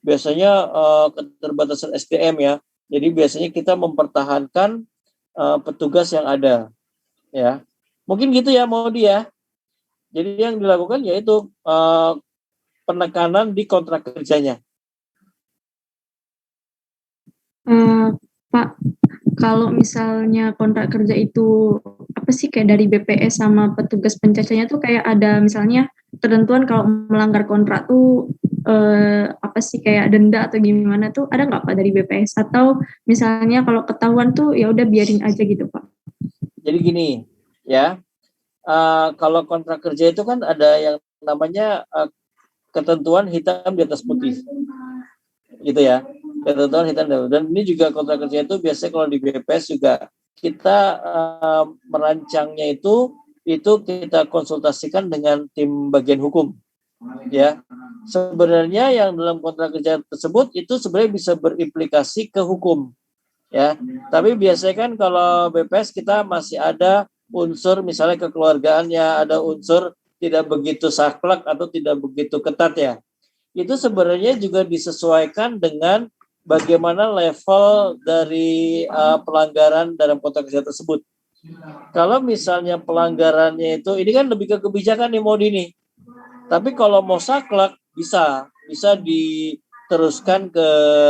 Biasanya keterbatasan SDM ya. Jadi biasanya kita mempertahankan petugas yang ada, ya. Mungkin gitu ya mau dia. Jadi yang dilakukan yaitu penekanan di kontrak kerjanya. Pak, kalau misalnya kontrak kerja itu apa sih kayak dari BPS sama petugas pencacahnya tuh kayak ada misalnya ketentuan kalau melanggar kontrak tuh apa sih kayak denda atau gimana tuh ada nggak Pak dari BPS, atau misalnya kalau ketahuan tuh ya udah biarin aja gitu Pak? Jadi gini ya, kalau kontrak kerja itu kan ada yang namanya ketentuan hitam di atas putih, gitu ya. Ketentuan hitam dan ini juga kontrak kerja itu biasanya kalau di BPS juga kita merancangnya itu kita konsultasikan dengan tim bagian hukum, ya. Sebenarnya yang dalam kontrak kerja tersebut itu sebenarnya bisa berimplikasi ke hukum, ya. Tapi biasanya kan kalau BPS kita masih ada unsur misalnya kekeluargaannya, ada unsur tidak begitu saklek atau tidak begitu ketat ya. Itu sebenarnya juga disesuaikan dengan bagaimana level dari pelanggaran dalam kontrak kerja tersebut. Kalau misalnya pelanggarannya itu, ini kan lebih ke kebijakan nih Modi nih. Tapi kalau mau saklek bisa diteruskan ke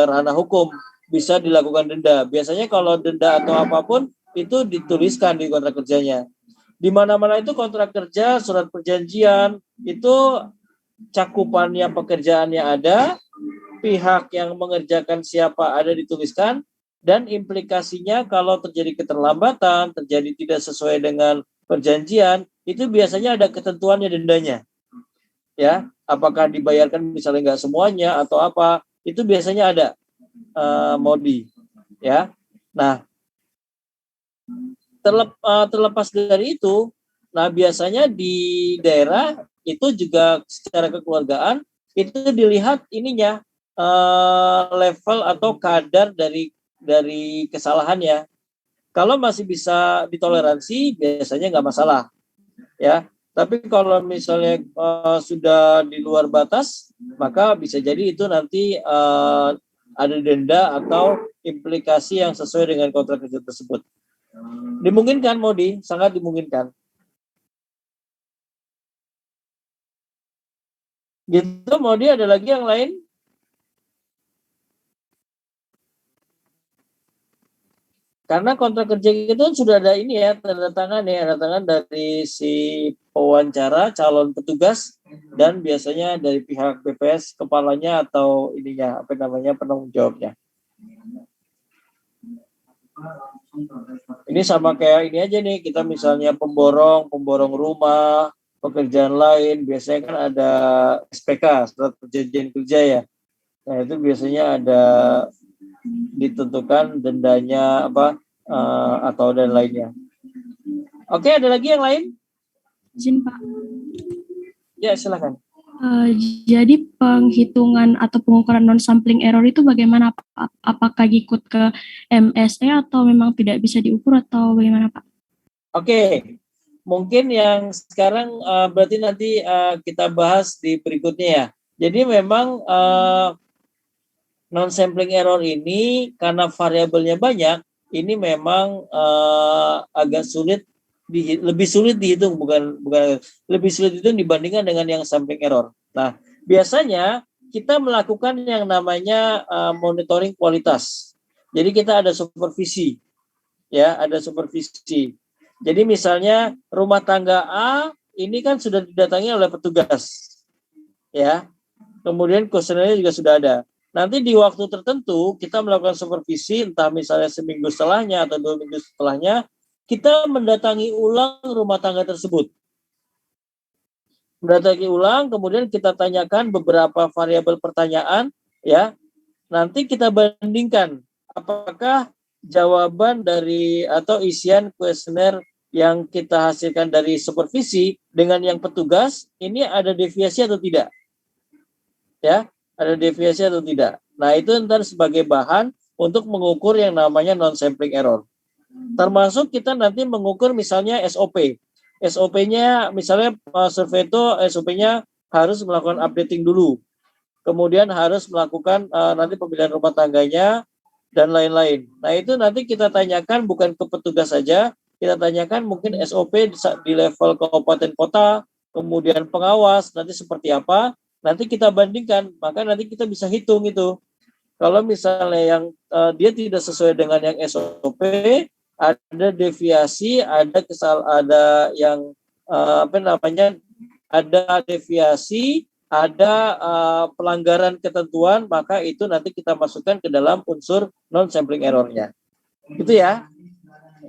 ranah hukum, bisa dilakukan denda. Biasanya kalau denda atau apapun itu dituliskan di kontrak kerjanya. Di mana-mana itu kontrak kerja, surat perjanjian itu cakupannya pekerjaannya ada, pihak yang mengerjakan siapa ada dituliskan, dan implikasinya kalau terjadi keterlambatan, terjadi tidak sesuai dengan perjanjian, itu biasanya ada ketentuannya dendanya. Ya, apakah dibayarkan misalnya nggak semuanya atau apa, itu biasanya ada Modi. Ya, nah terlepas dari itu, nah biasanya di daerah itu juga secara kekeluargaan itu dilihat ininya level atau kadar dari kesalahannya. Kalau masih bisa ditoleransi, biasanya nggak masalah, ya. Tapi kalau misalnya sudah di luar batas, maka bisa jadi itu nanti ada denda atau implikasi yang sesuai dengan kontrak kerja tersebut. Dimungkinkan, Modi, sangat dimungkinkan. Gitu, Modi, ada lagi yang lain? Karena kontrak kerja itu sudah ada ini ya, tanda tangan dari si pewawancara calon petugas dan biasanya dari pihak BPS kepalanya atau ininya penanggung jawabnya. Ini sama kayak ini aja nih, kita misalnya pemborong rumah, pekerjaan lain, biasanya kan ada SPK, surat perjanjian kerja ya. Nah itu biasanya ada ditentukan dendanya apa atau dan lainnya. Oke, ada lagi yang lain? Izin Pak. Ya silakan. Jadi penghitungan atau pengukuran non-sampling error itu bagaimana Pak? Apakah ikut ke MSE atau memang tidak bisa diukur atau bagaimana Pak? Oke, mungkin yang sekarang berarti nanti kita bahas di berikutnya ya. Jadi memang non-sampling error ini karena variabelnya banyak, ini memang agak sulit, lebih sulit dihitung, bukan lebih sulit dihitung dibandingkan dengan yang sampling error. Nah, biasanya kita melakukan yang namanya monitoring kualitas. Jadi kita ada supervisi, ya, ada supervisi. Jadi misalnya rumah tangga A ini kan sudah didatangi oleh petugas, ya. Kemudian kuesionernya juga sudah ada. Nanti di waktu tertentu kita melakukan supervisi, entah misalnya seminggu setelahnya atau 2 minggu setelahnya, kita mendatangi ulang rumah tangga tersebut. Mendatangi ulang, kemudian kita tanyakan beberapa variabel pertanyaan, ya. Nanti kita bandingkan apakah jawaban dari atau isian kuesioner yang kita hasilkan dari supervisi dengan yang petugas ini ada deviasi atau tidak, ya, ada deviasi atau tidak. Nah, itu ntar sebagai bahan untuk mengukur yang namanya non-sampling error. Termasuk kita nanti mengukur misalnya SOP. SOP-nya misalnya survei itu SOP-nya harus melakukan updating dulu. Kemudian harus melakukan nanti pemilihan rumah tangganya dan lain-lain. Nah, itu nanti kita tanyakan bukan ke petugas saja, kita tanyakan mungkin SOP di level kabupaten kota, kemudian pengawas nanti seperti apa, nanti kita bandingkan, maka nanti kita bisa hitung itu. Kalau misalnya yang dia tidak sesuai dengan yang SOP, ada deviasi, ada yang ada deviasi, ada pelanggaran ketentuan, maka itu nanti kita masukkan ke dalam unsur non-sampling error-nya. Gitu ya,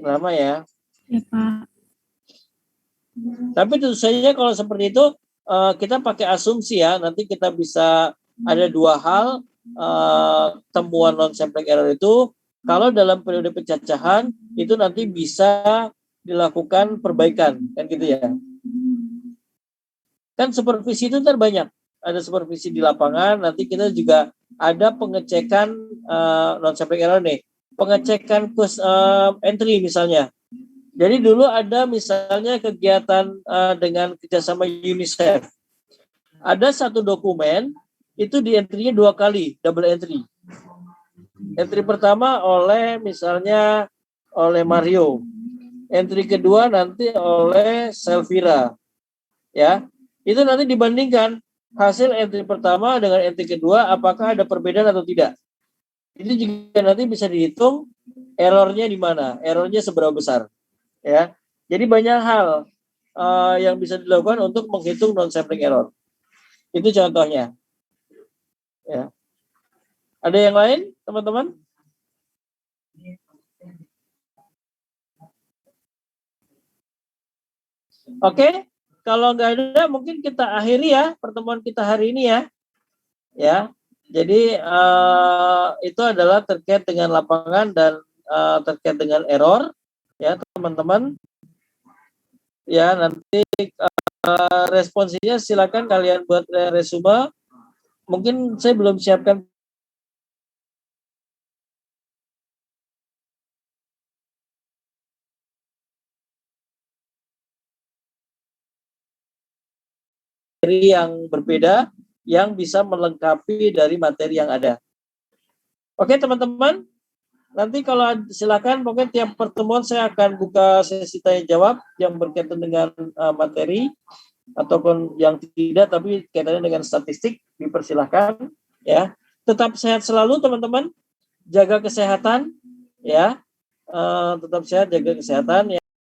lama ya. Ya, Pak. Tapi tentu saja kalau seperti itu kita pakai asumsi ya, nanti kita bisa ada 2 hal temuan non-sampling error itu. Kalau dalam periode pencacahan itu nanti bisa dilakukan perbaikan, kan gitu ya. Kan supervisi itu terbanyak, ada supervisi di lapangan, nanti kita juga ada pengecekan non-sampling error nih, pengecekan entry misalnya. Jadi dulu ada misalnya kegiatan dengan kerjasama UNICEF, ada satu dokumen itu di entry-nya 2 kali, double entry. Entry pertama misalnya oleh Mario, entry kedua nanti oleh Selvira, ya. Itu nanti dibandingkan hasil entry pertama dengan entry kedua, apakah ada perbedaan atau tidak. Itu juga nanti bisa dihitung errornya di mana, errornya seberapa besar, ya. Jadi banyak hal yang bisa dilakukan untuk menghitung non-sampling error. Itu contohnya, ya. Ada yang lain, teman-teman? Oke, kalau nggak ada, mungkin kita akhiri ya pertemuan kita hari ini ya. Ya, jadi itu adalah terkait dengan lapangan dan terkait dengan error, ya teman-teman. Ya, nanti responsinya silakan kalian buat resume. Mungkin saya belum siapkan materi yang berbeda yang bisa melengkapi dari materi yang ada. Oke teman-teman, nanti kalau silakan, mungkin tiap pertemuan saya akan buka sesi tanya jawab yang berkaitan dengan materi ataupun yang tidak tapi kaitannya dengan statistik, dipersilahkan ya. Tetap sehat selalu teman-teman, jaga kesehatan ya, tetap sehat, jaga kesehatan ya.